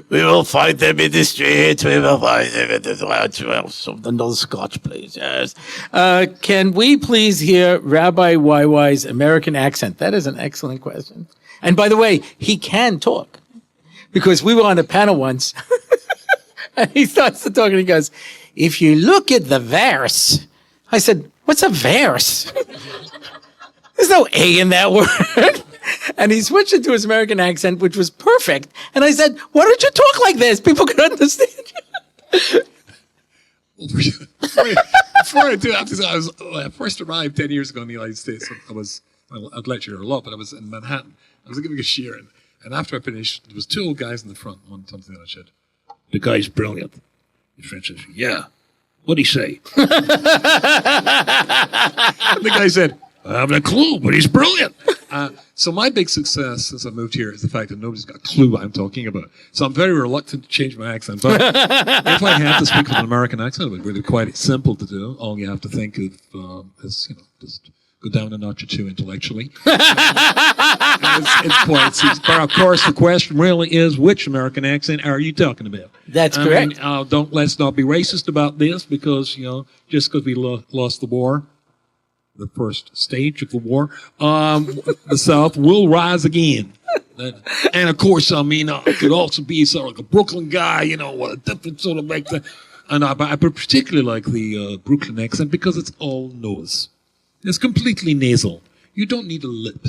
A: We will fight them in the streets. We will fight them in the something on Scotch, please. Yes. Can we please hear Rabbi YY's American accent? That is an excellent question. And by the way, he can talk, because we were on a panel once, and he starts to talk and he goes, if you look at the verse, I said, what's a verse? There's no A in that word. And he switched it to his American accent, which was perfect. And I said, why don't you talk like this? People can understand you.
B: Before I do that, when I first arrived 10 years ago in the United States, I'd lectured a lot, but I was in Manhattan. I was giving a shiur, and after I finished, there was 2 old guys in the front. One told me, I said, the guy's brilliant. The French said, yeah. What'd he say? And the guy said, I haven't a clue, but he's brilliant. So my big success since I moved here is the fact that nobody's got a clue what I'm talking about. So I'm very reluctant to change my accent. But if I had to speak with an American accent, it would be really quite simple to do. All you have to think of is, just go down a notch or 2 intellectually. It's quite easy. But of course, the question really is, which American accent are you talking about?
A: That's correct.
B: Let's not be racist about this, because just because we lost the war, the first stage of the war, the South will rise again. And of course, it could also be sort of like a Brooklyn guy, what a different sort of accent. And I particularly like the Brooklyn accent because it's all nose. It's completely nasal. You don't need a lip.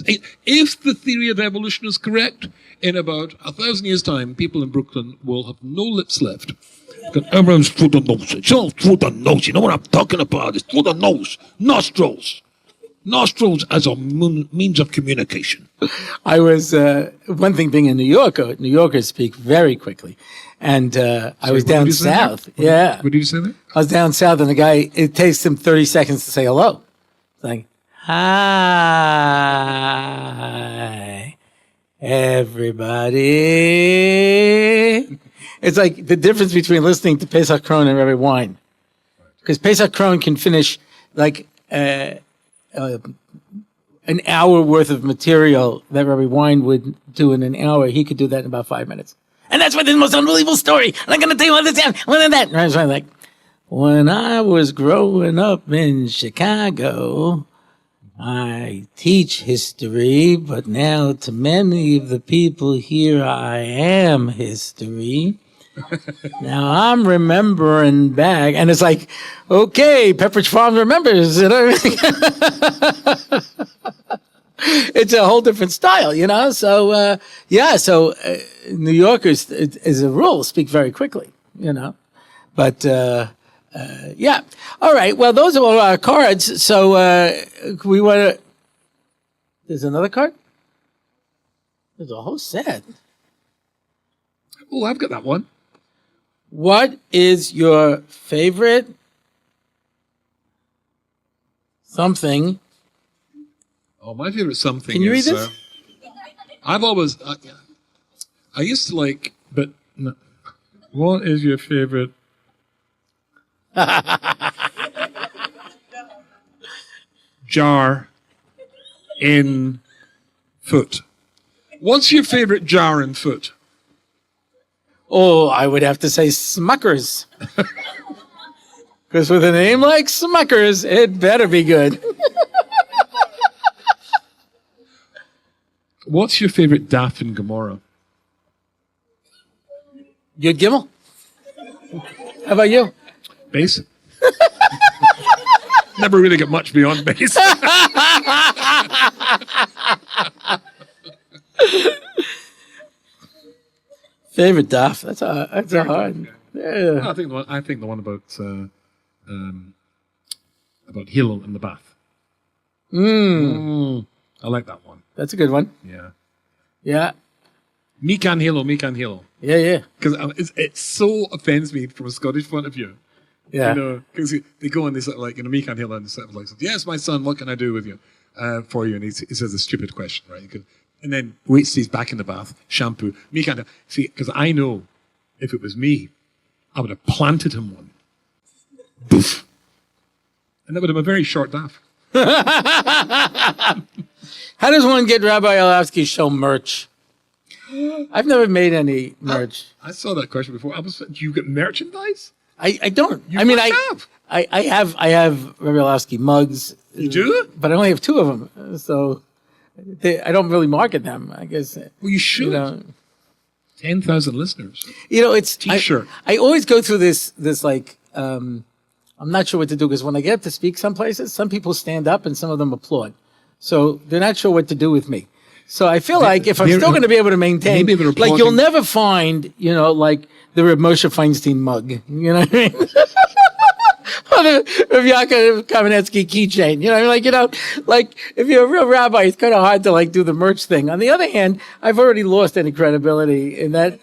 B: If the theory of evolution is correct, in about 1,000 years' time, people in Brooklyn will have no lips left. Everyone's through the nose. It's all through the nose. You know what I'm talking about? It's through the nose. Nostrils. Nostrils as a means of communication.
A: I was, one thing being a New Yorker, New Yorkers speak very quickly. And I was down south. Yeah.
B: What did you say there?
A: I was down south, and the guy, it takes him 30 seconds to say hello. It's like, hi, everybody. It's like the difference between listening to Pesach Krohn and Rabbi Wine. Because Pesach Krohn can finish like an hour worth of material that Rabbi Wine would do in an hour. He could do that in about 5 minutes. And that's why this is the most unbelievable story. And I'm going to tell you all this and one of that. And I was like, when I was growing up in Chicago, I teach history, but now to many of the people here, I am history. Now I'm remembering back, and it's like, okay, Pepperidge Farm remembers, you know. It's a whole different style, you know. So New Yorkers, as a rule, speak very quickly, you know. But yeah, all right. Well, those are all our cards. So we want to. There's another card. There's a whole set.
B: Oh, I've got that one.
A: What is your favorite something?
B: Oh, my favorite something
A: Can you
B: is,
A: read this?
B: I've always, I used to like, but no. What is your favorite? Jar in foot. What's your favorite jar in foot?
A: Oh, I would have to say Smuckers. Because with a name like Smuckers, it better be good.
B: What's your favorite daf in Gomorrah?
A: Yud Gimel. How about you?
B: Base. Never really got much beyond base.
A: Favorite daf? That's a hard. Yeah.
B: I think the one about Hillel in the bath. I like that one.
A: That's a good one.
B: Yeah.
A: Yeah.
B: Mikan Hillel.
A: Yeah, yeah.
B: Because it so offends me from a Scottish point of view.
A: Yeah.
B: You know, because they go and they sort of like, Mikan Hillel, and sort of like, yes, my son, what can I do with you, for you? And he says a stupid question, right? And then waits till he's back in the bath, shampoo. Mikan, see, because I know if it was me, I would have planted him one. Boof. And that would have been a very short daff.
A: How does one get Rabbi Orlofsky's show merch? I've never made any merch.
B: I saw that question before. Do you get merchandise?
A: I don't.
B: You
A: I mean,
B: must have.
A: I have Rabbi Orlofsky mugs.
B: You do?
A: But I only have 2 of them, so I don't really market them. I guess.
B: Well, you should.
A: You know,
B: 10,000 listeners.
A: you know it's
B: T-shirt.
A: I always go through this like I'm not sure what to do because when I get up to speak some places, some people stand up and some of them applaud, so they're not sure what to do with me. So I feel like if I'm still going to be able to maintain,
B: maybe they're
A: like you'll
B: applauding.
A: never find, you know, like the Reb Moshe Feinstein mug. You know what I mean? Or the Reb Yaakov Kamenetsky keychain. You know, like, you know, like if you're a real rabbi, it's kind of hard to like do the merch thing. On the other hand, I've already lost any credibility in that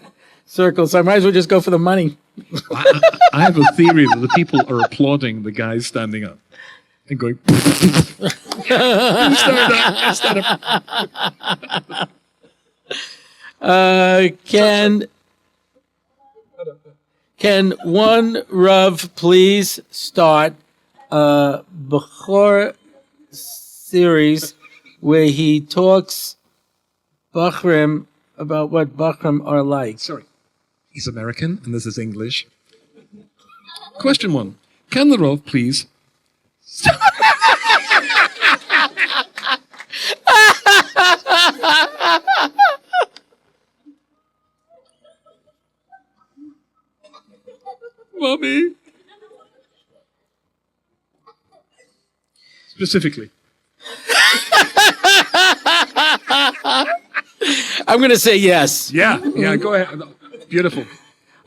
A: circle, so I might as well just go for the money.
B: I have a theory that the people are applauding the guys standing up and going, stand up.
A: Can one Rav please start a Bochurim series where he talks Bochurim about what Bochurim are like?
B: Sorry. He's American and this is English. Question 1. Can the Rav please Mommy. Specifically.
A: I'm going to say yes.
B: Yeah, go ahead. Beautiful.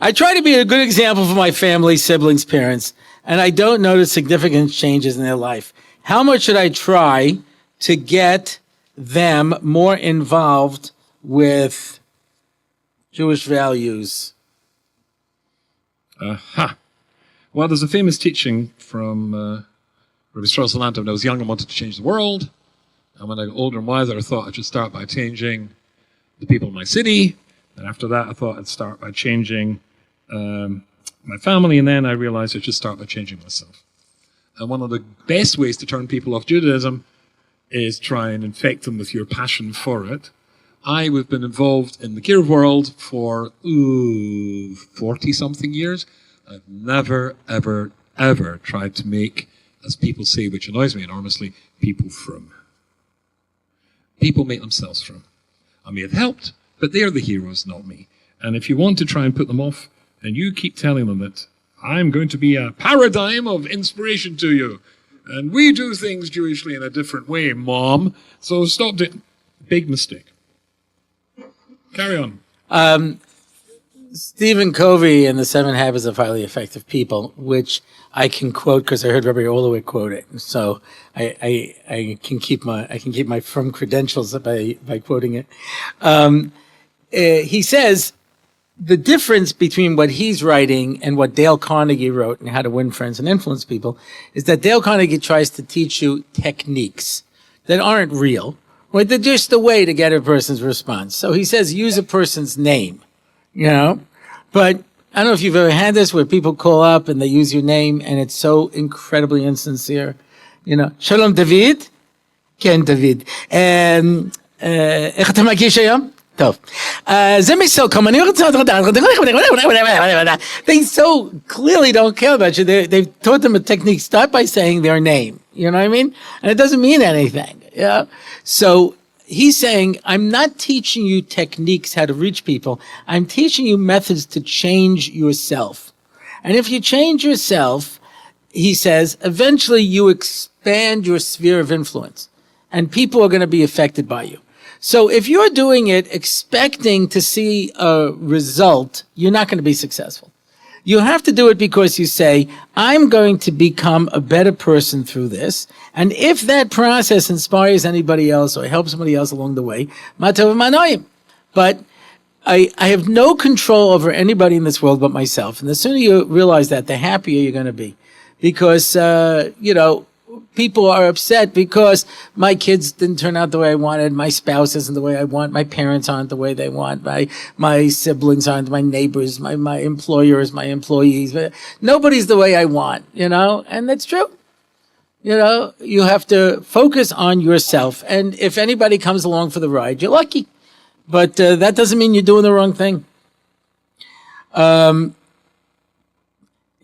A: I try to be a good example for my family, siblings, parents, and I don't notice significant changes in their life. How much should I try to get them more involved with Jewish values?
B: Well, there's a famous teaching from Rabbi Strauss-Alanto. When I was young, I wanted to change the world. And when I got older and wiser, I thought I should start by changing the people in my city. And after that, I thought I'd start by changing my family. And then I realized I should start by changing myself. And one of the best ways to turn people off Judaism is try and infect them with your passion for it. I've been involved in the Kiruv world for 40-something years. I've never, ever, ever tried to make, as people say, which annoys me enormously, people frum. People make themselves frum. I may have helped, but they're the heroes, not me. And if you want to try and put them off, and you keep telling them that I'm going to be a paradigm of inspiration to you, and we do things Jewishly in a different way, Mom, so stop it. Big mistake. Carry on.
A: Stephen Covey in The 7 Habits of Highly Effective People, which I can quote because I heard Rabbi Orlofsky quote it. So I can keep my firm credentials by quoting it. He says the difference between what he's writing and what Dale Carnegie wrote and How to Win Friends and Influence People is that Dale Carnegie tries to teach you techniques that aren't real. Right? They're just a way to get a person's response. So he says use a person's name, But I don't know if you've ever had this where people call up and they use your name and it's so incredibly insincere. Shalom David, Ken David. איך אתה מרגיש היום? טוב. זה מסוכם, אני רוצה... They so clearly don't care about you. They've taught them a technique. Start by saying their name. You know what I mean? And it doesn't mean anything. Yeah. So he's saying, I'm not teaching you techniques how to reach people. I'm teaching you methods to change yourself. And if you change yourself, he says, eventually you expand your sphere of influence and people are going to be affected by you. So if you're doing it expecting to see a result, you're not going to be successful. You have to do it because you say, I'm going to become a better person through this. And if that process inspires anybody else or helps somebody else along the way, ma tov ma'anoim. But I have no control over anybody in this world but myself. And the sooner you realize that, the happier you're going to be. Because, people are upset because my kids didn't turn out the way I wanted, my spouse isn't the way I want, my parents aren't the way they want, my siblings aren't, my neighbors, my employers, my employees. Nobody's the way I want, and that's true. You have to focus on yourself. And if anybody comes along for the ride, you're lucky. But that doesn't mean you're doing the wrong thing.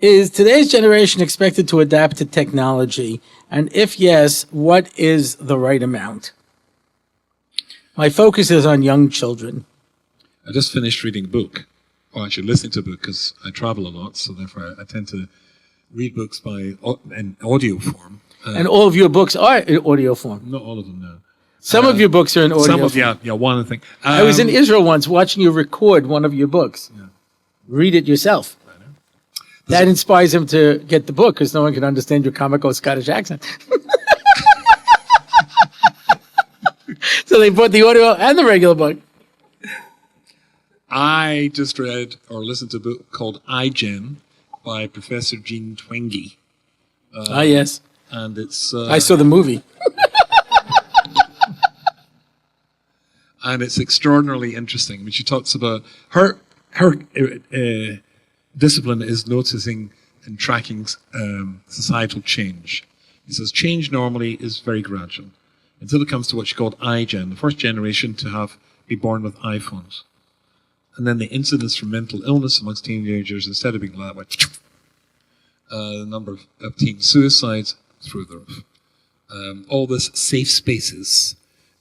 A: Is today's generation expected to adapt to technology? And if yes, what is the right amount? My focus is on young children.
B: I just finished reading a book, or actually listening to a book, because I travel a lot, so therefore I tend to read books in audio form.
A: And all of your books are in audio form?
B: Not all of them, no.
A: Some of your books are in audio form.
B: Yeah, one thing.
A: I was in Israel once watching you record one of your books. Yeah. Read it yourself. That inspires him to get the book because no one can understand your comical Scottish accent. So they bought the audio and the regular book.
B: I just read or listened to a book called iGen by Professor Jean Twenge.
A: Yes.
B: And it's...
A: I saw the movie.
B: And it's extraordinarily interesting. I mean, she talks about her discipline is noticing and tracking societal change. He says change normally is very gradual until it comes to what she called iGen, the first generation to be born with iPhones. And then the incidence for mental illness amongst teenagers, instead of being that way, the number of teen suicides through the roof. All this safe spaces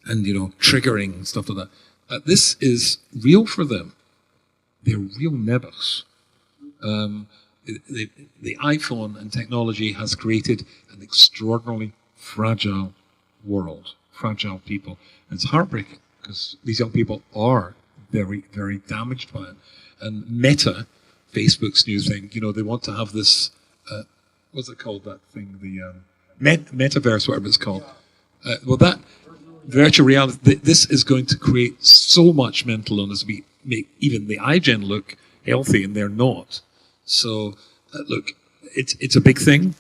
B: and, triggering stuff like that. This is real for them. They're real nebbers. The iPhone and technology has created an extraordinarily fragile world, fragile people. And it's heartbreaking because these young people are very, very damaged by it. And Meta, Facebook's new thing, they want to have this, what's it called, that thing, metaverse, whatever it's called. Well, that virtual reality, this is going to create so much mental illness. We make even the iGen look healthy, and they're not. So, look, it's a big thing.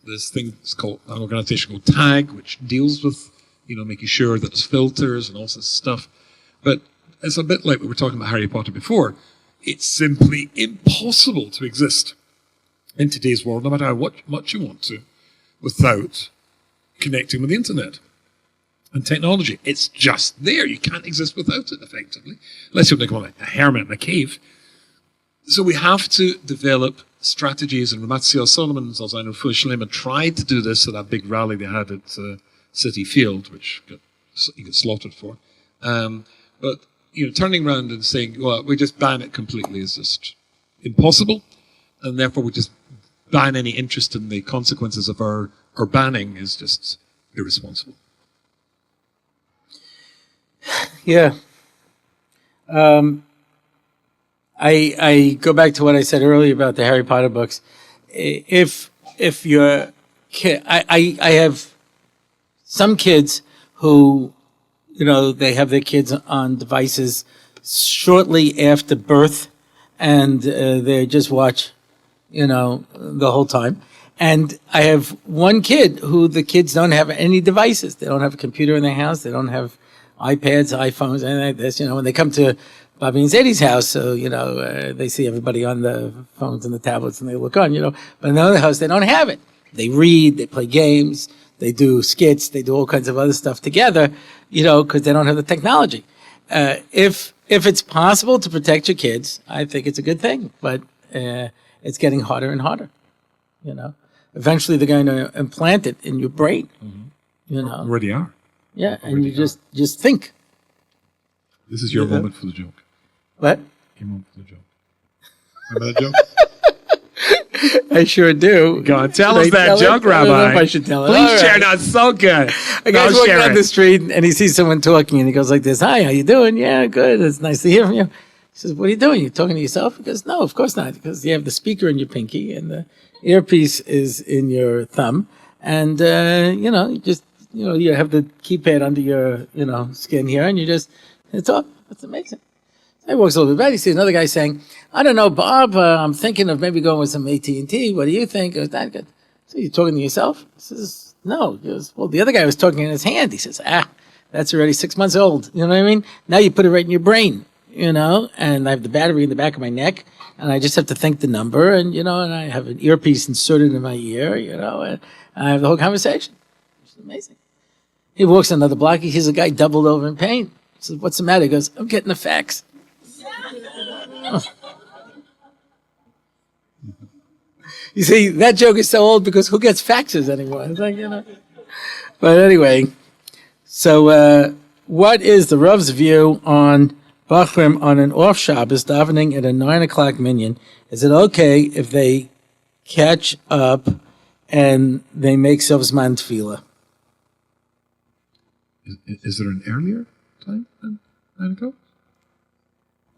B: This thing is called an organization called TAG, which deals with, making sure that there's filters and all this stuff. But it's a bit like we were talking about Harry Potter before. It's simply impossible to exist in today's world, no matter how much you want to, without connecting with the internet and technology. It's just there. You can't exist without it, effectively, unless you're like a hermit in a cave. So we have to develop strategies, and Rabbi Solomon and Shalema tried to do this at that big rally they had at City Field, which he got slaughtered for. But turning around and saying, well, we just ban it completely is just impossible, and therefore we just ban any interest in the consequences of our banning is just irresponsible.
A: Yeah. I go back to what I said earlier about the Harry Potter books. If your kid, I have some kids who, they have their kids on devices shortly after birth, and they just watch, the whole time. And I have one kid who the kids don't have any devices. They don't have a computer in their house. They don't have iPads, iPhones, anything like this. When they come to Bobby and Zadie's house, so, they see everybody on the phones and the tablets and they look on, But in the other house, they don't have it. They read, they play games, they do skits, they do all kinds of other stuff together, because they don't have the technology. If it's possible to protect your kids, I think it's a good thing. But it's getting harder and harder, Eventually, they're going to implant it in your brain,
B: Already are.
A: Yeah, and you just think.
B: This is your moment for the joke.
A: What?
B: Your moment for the joke. Remember that joke?
A: I sure do.
B: Go on, tell us that joke, Rabbi.
A: I don't know if I should tell it.
B: Please share. That's so good.
A: A guy's walking down the street and he sees someone talking and he goes like this, "Hi, how you doing? Yeah, good. It's nice to hear from you." He says, "What are you doing? You talking to yourself?" He goes, "No, of course not, because you have the speaker in your pinky and the earpiece is in your thumb, and you have the keypad under your skin here, and it's all. It's amazing." He walks a little bit back. He sees another guy saying, "I don't know, Bob. I'm thinking of maybe going with some AT&T. What do you think?" He goes, "That good." So you're talking to yourself? He says, "No." He goes, "Well, the other guy was talking in his hand." He says, "That's already 6 months old." You know what I mean? Now you put it right in your brain, and I have the battery in the back of my neck, and I just have to think the number, and and I have an earpiece inserted in my ear, and I have the whole conversation. It's amazing. He walks another block. He sees a guy doubled over in pain. He says, "What's the matter?" He goes, "I'm getting a fax." You see, that joke is so old because who gets faxes anymore? It's like, But anyway, so what is the Rav's view on Bochurim on an off Shabbos davening at a 9 o'clock minyan? Is it okay if they catch up and they make Sovzman Tefillah?
B: Is there an earlier time than 9 o'clock?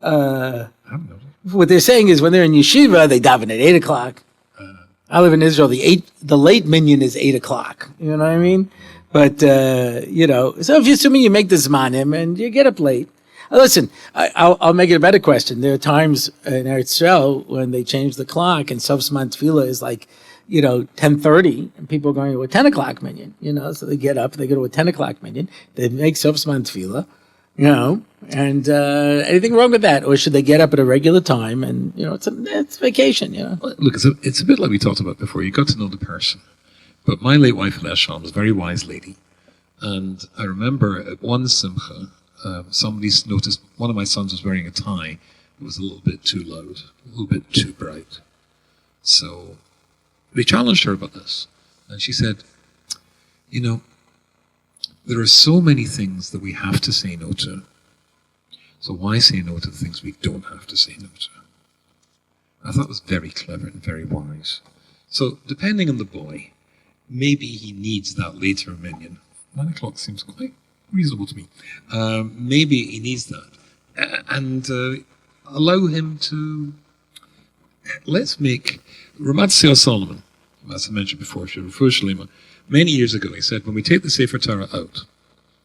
B: I don't know.
A: What they're saying is when they're in yeshiva, they daven at 8 o'clock. I live in Israel. The late minyan is 8 o'clock. You know what I mean? But so if you're assuming you make the zmanim and you get up late, listen. I'll make it a better question. There are times in Eretz Yisrael when they change the clock and Sovzman Tefillah is like 10:30, and people are going to a 10 o'clock minyan. So they get up, they go to a 10 o'clock minyan, they make Sovzman Tefillah. And anything wrong with that? Or should they get up at a regular time? And, it's vacation,
B: Well, look, it's a bit like we talked about before. You got to know the person. But my late wife, Leshan, was a very wise lady. And I remember at one simcha, somebody noticed one of my sons was wearing a tie. It was a little bit too loud, a little bit too bright. So they challenged her about this. And she said, there are so many things that we have to say no to. So why say no to the things we don't have to say no to? I thought it was very clever and very wise. So depending on the boy, maybe he needs that later minyan. 9 o'clock seems quite reasonable to me. Maybe he needs that. And allow him to... Let's make... Rabbi Solomon, as I mentioned before, many years ago. He said, when we take the Sefer Torah out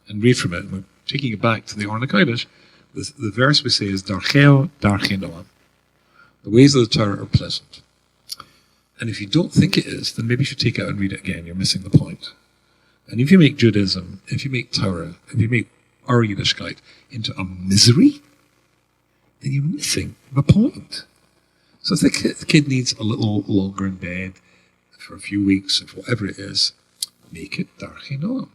B: and read from it, and we're taking it back to the Orna Kodesh, the verse we say is, Darcheo Darchei Noam. The ways of the Torah are pleasant. And if you don't think it is, then maybe you should take it out and read it again. You're missing the point. And if you make Judaism, if you make Torah, if you make our Yiddishkeit into a misery, then you're missing the point. So if the kid needs a little longer in bed for a few weeks, or whatever it is, make it Darchei Noam.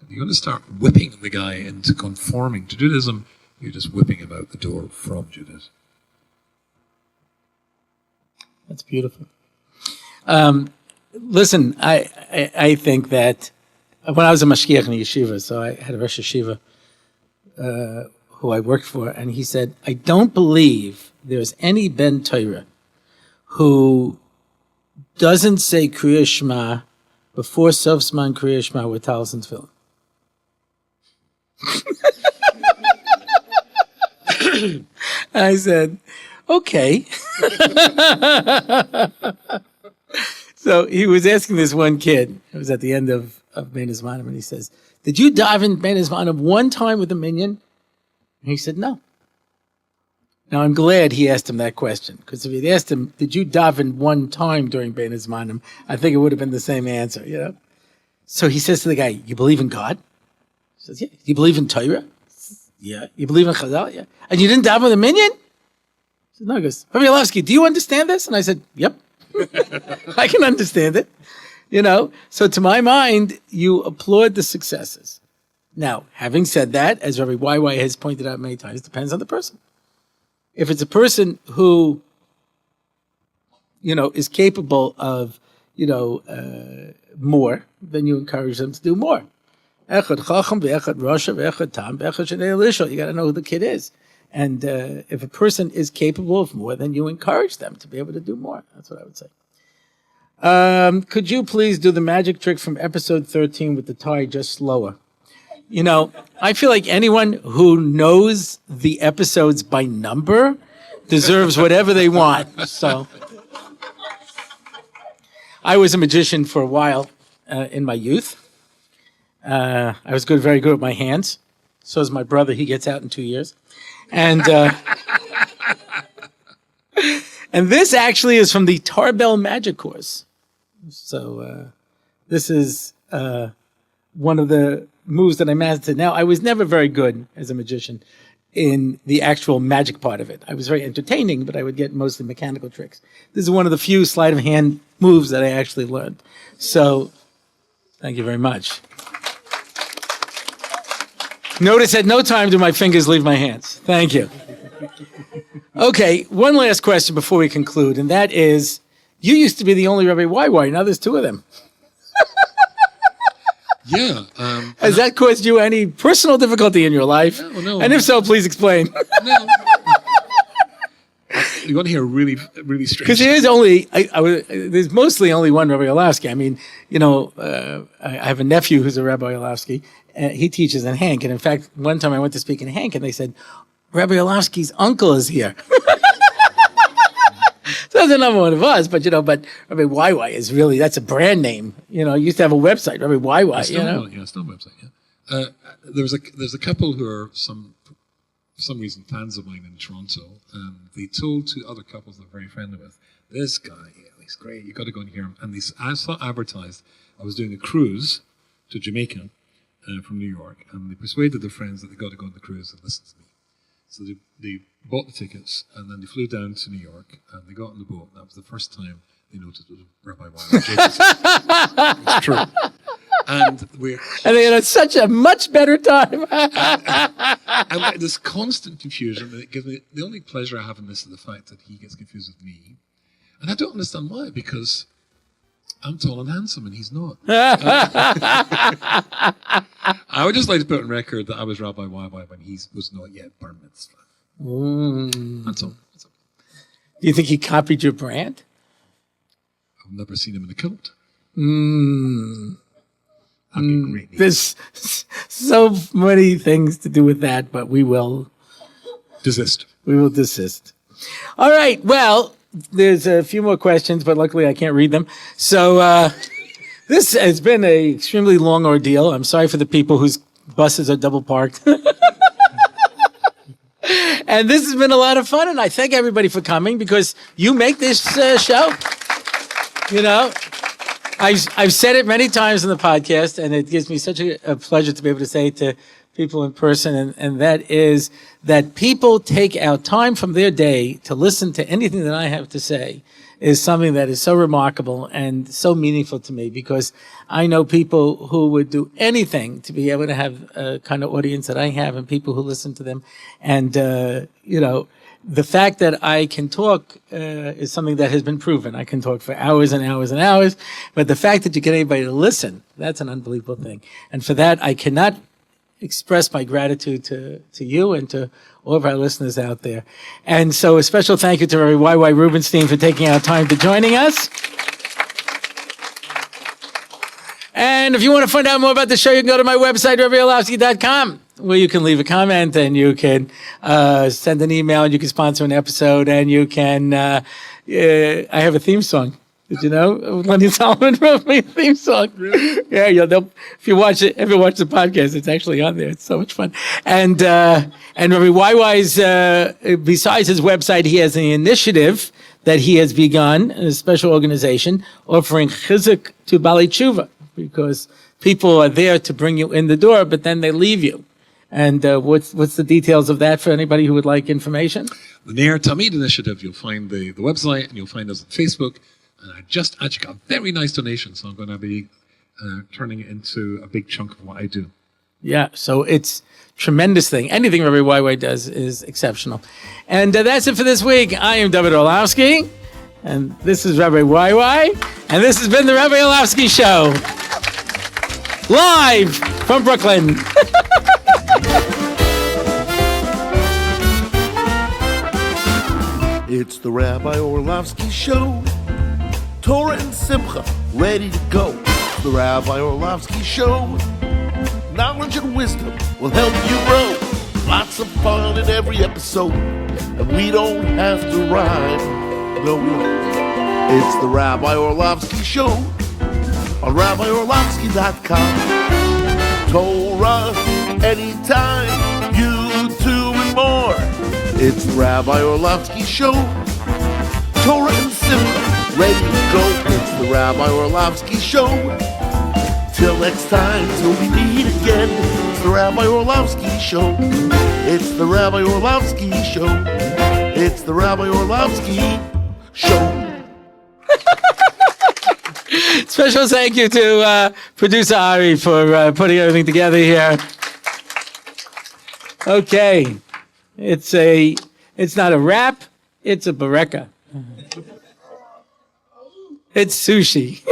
B: You're going to start whipping the guy into conforming to Judaism. You're just whipping him out the door from Judaism.
A: That's beautiful. Listen, I think that when I was a mashgiach in a yeshiva, so I had a Rosh Yeshiva who I worked for, and he said, I don't believe there's any Ben Torah who doesn't say Kriya Shema before Sof Zman Kriya Shema with Talis and Tefillin. I said, okay. So he was asking this one kid, it was at the end of Bein Hazmanim, and he says, did you dive in Bein Hazmanim one time with a minyan? And he said, no. Now I'm glad he asked him that question, because if he'd asked him, did you daven one time during Bein Hazmanim, I think it would have been the same answer, you know? So he says to the guy, you believe in God? He says, yeah. You believe in Torah? Yeah. You believe in Chazal? Yeah. And you didn't daven with a minyan? He said, no. He goes, Rabbi Orlofsky, do you understand this? And I said, yep. I can understand it. You know, so to my mind, you applaud the successes. Now, having said that, as Rabbi YY has pointed out many times, it depends on the person. If it's a person who, you know, is capable of, you know, more, then you encourage them to do more. Echad chacham ve'echad rasha ve'echad tam ve'echad shnei lishol. You got to know who the kid is. And if a person is capable of more, then you encourage them to be able to do more. That's what I would say. Could you please do the magic trick from episode 13 with the tie just slower? You know, I feel like anyone who knows the episodes by number deserves whatever they want. So I was a magician for a while in my youth. I was very good with my hands. So is my brother. He gets out in 2 years. And and this actually is from the Tarbell Magic course. So this is one of the moves that I mastered. Now, I was never very good as a magician in the actual magic part of it. I was very entertaining, but I would get mostly mechanical tricks. This is one of the few sleight of hand moves that I actually learned. So thank you very much. Notice at no time do my fingers leave my hands. Thank you. Okay, one last question before we conclude, and that is, you used to be the only Rabbi YY, now there's two of them.
B: Yeah.
A: Has that caused you any personal difficulty in your life?
B: No.
A: And if so, please explain.
B: No. You want to hear really, really strange?
A: Because there is only, there's mostly only one Rabbi Orlofsky. I mean, you know, I have a nephew who's a Rabbi Orlofsky, and he teaches in Hank. And in fact, one time I went to speak in Hank, and they said, Rabbi Orlofsky's uncle is here. So that's another one of us, but Rabbi YY is really, that's a brand name. You know, you used to have a website, Rabbi YY,
B: Still a website, yeah. There's a couple who are for some reason fans of mine in Toronto, and they told two other couples they're very friendly with, this guy, he's great, you got to go and hear him. And I saw advertised, I was doing a cruise to Jamaica from New York, and they persuaded their friends that they got to go on the cruise and listen to me. So they bought the tickets, and then they flew down to New York, and they got on the boat. That was the first time they noticed it was Rabbi YY. It's true. And they had such a much better time.
A: And
B: this constant confusion, and it gives me the only pleasure I have in this is the fact that he gets confused with me, and I don't understand why, because I'm tall and handsome, and he's not. I would just like to put on record that I was Rabbi YY when he was not yet bar mitzvah. That's all.
A: Do you think he copied your brand?
B: I've never seen him in a kilt.
A: There's so many things to do with that, but we will
B: desist.
A: We will desist. All right. Well, there's a few more questions, but luckily I can't read them. So This has been an extremely long ordeal. I'm sorry for the people whose buses are double parked. And this has been a lot of fun, and I thank everybody for coming because you make this show. You know, I've said it many times in the podcast, and it gives me such a pleasure to be able to say it to people in person, and that is that people take out time from their day to listen to anything that I have to say is something that is so remarkable and so meaningful to me, because I know people who would do anything to be able to have a kind of audience that I have and people who listen to them. And, you know, the fact that I can talk is something that has been proven. I can talk for hours and hours and hours, but the fact that you get anybody to listen, that's an unbelievable thing. And for that, I cannot express my gratitude to you and to all of our listeners out there. And so a special thank you to Rabbi YY Rubinstein for taking our time to joining us. And if you want to find out more about the show, you can go to my website, RabbiOrlofsky.com, where you can leave a comment and you can send an email and you can sponsor an episode and you can, I have a theme song. Did you know? Lenny Solomon wrote me a theme song. Really? Yeah, if you watch it, ever watch the podcast, it's actually on there. It's so much fun. And Rabbi YY's, besides his website, he has an initiative that he has begun, a special organization, offering chizuk to Bali Tshuva, because people are there to bring you in the door, but then they leave you. And what's the details of that for anybody who would like information?
B: The Ne'er Tamid initiative, you'll find the website, and you'll find us on Facebook. And I just actually got a very nice donation, so I'm going to be turning it into a big chunk of what I do.
A: Yeah, so it's a tremendous thing. Anything Rabbi YY does is exceptional. And that's it for this week. I am David Orlofsky, and this is Rabbi YY, and this has been the Rabbi Orlofsky Show, live from Brooklyn.
C: It's the Rabbi Orlofsky Show. Torah and Simcha, ready to go. The Rabbi Orlofsky Show. Knowledge and wisdom will help you grow. Lots of fun in every episode, and we don't have to rhyme. No, we don't. It's the Rabbi Orlofsky Show on RabbiOrlofsky.com. Torah anytime, YouTube and more. It's the Rabbi Orlofsky Show. Torah and Simcha, ready to go. It's the Rabbi Orlofsky Show. Till next time, till we meet again. It's the Rabbi Orlofsky Show. It's the Rabbi Orlofsky Show. It's the Rabbi Orlofsky Show.
A: Special thank you to producer Ari for putting everything together here. Okay, it's not a wrap, it's a bareka. It's sushi.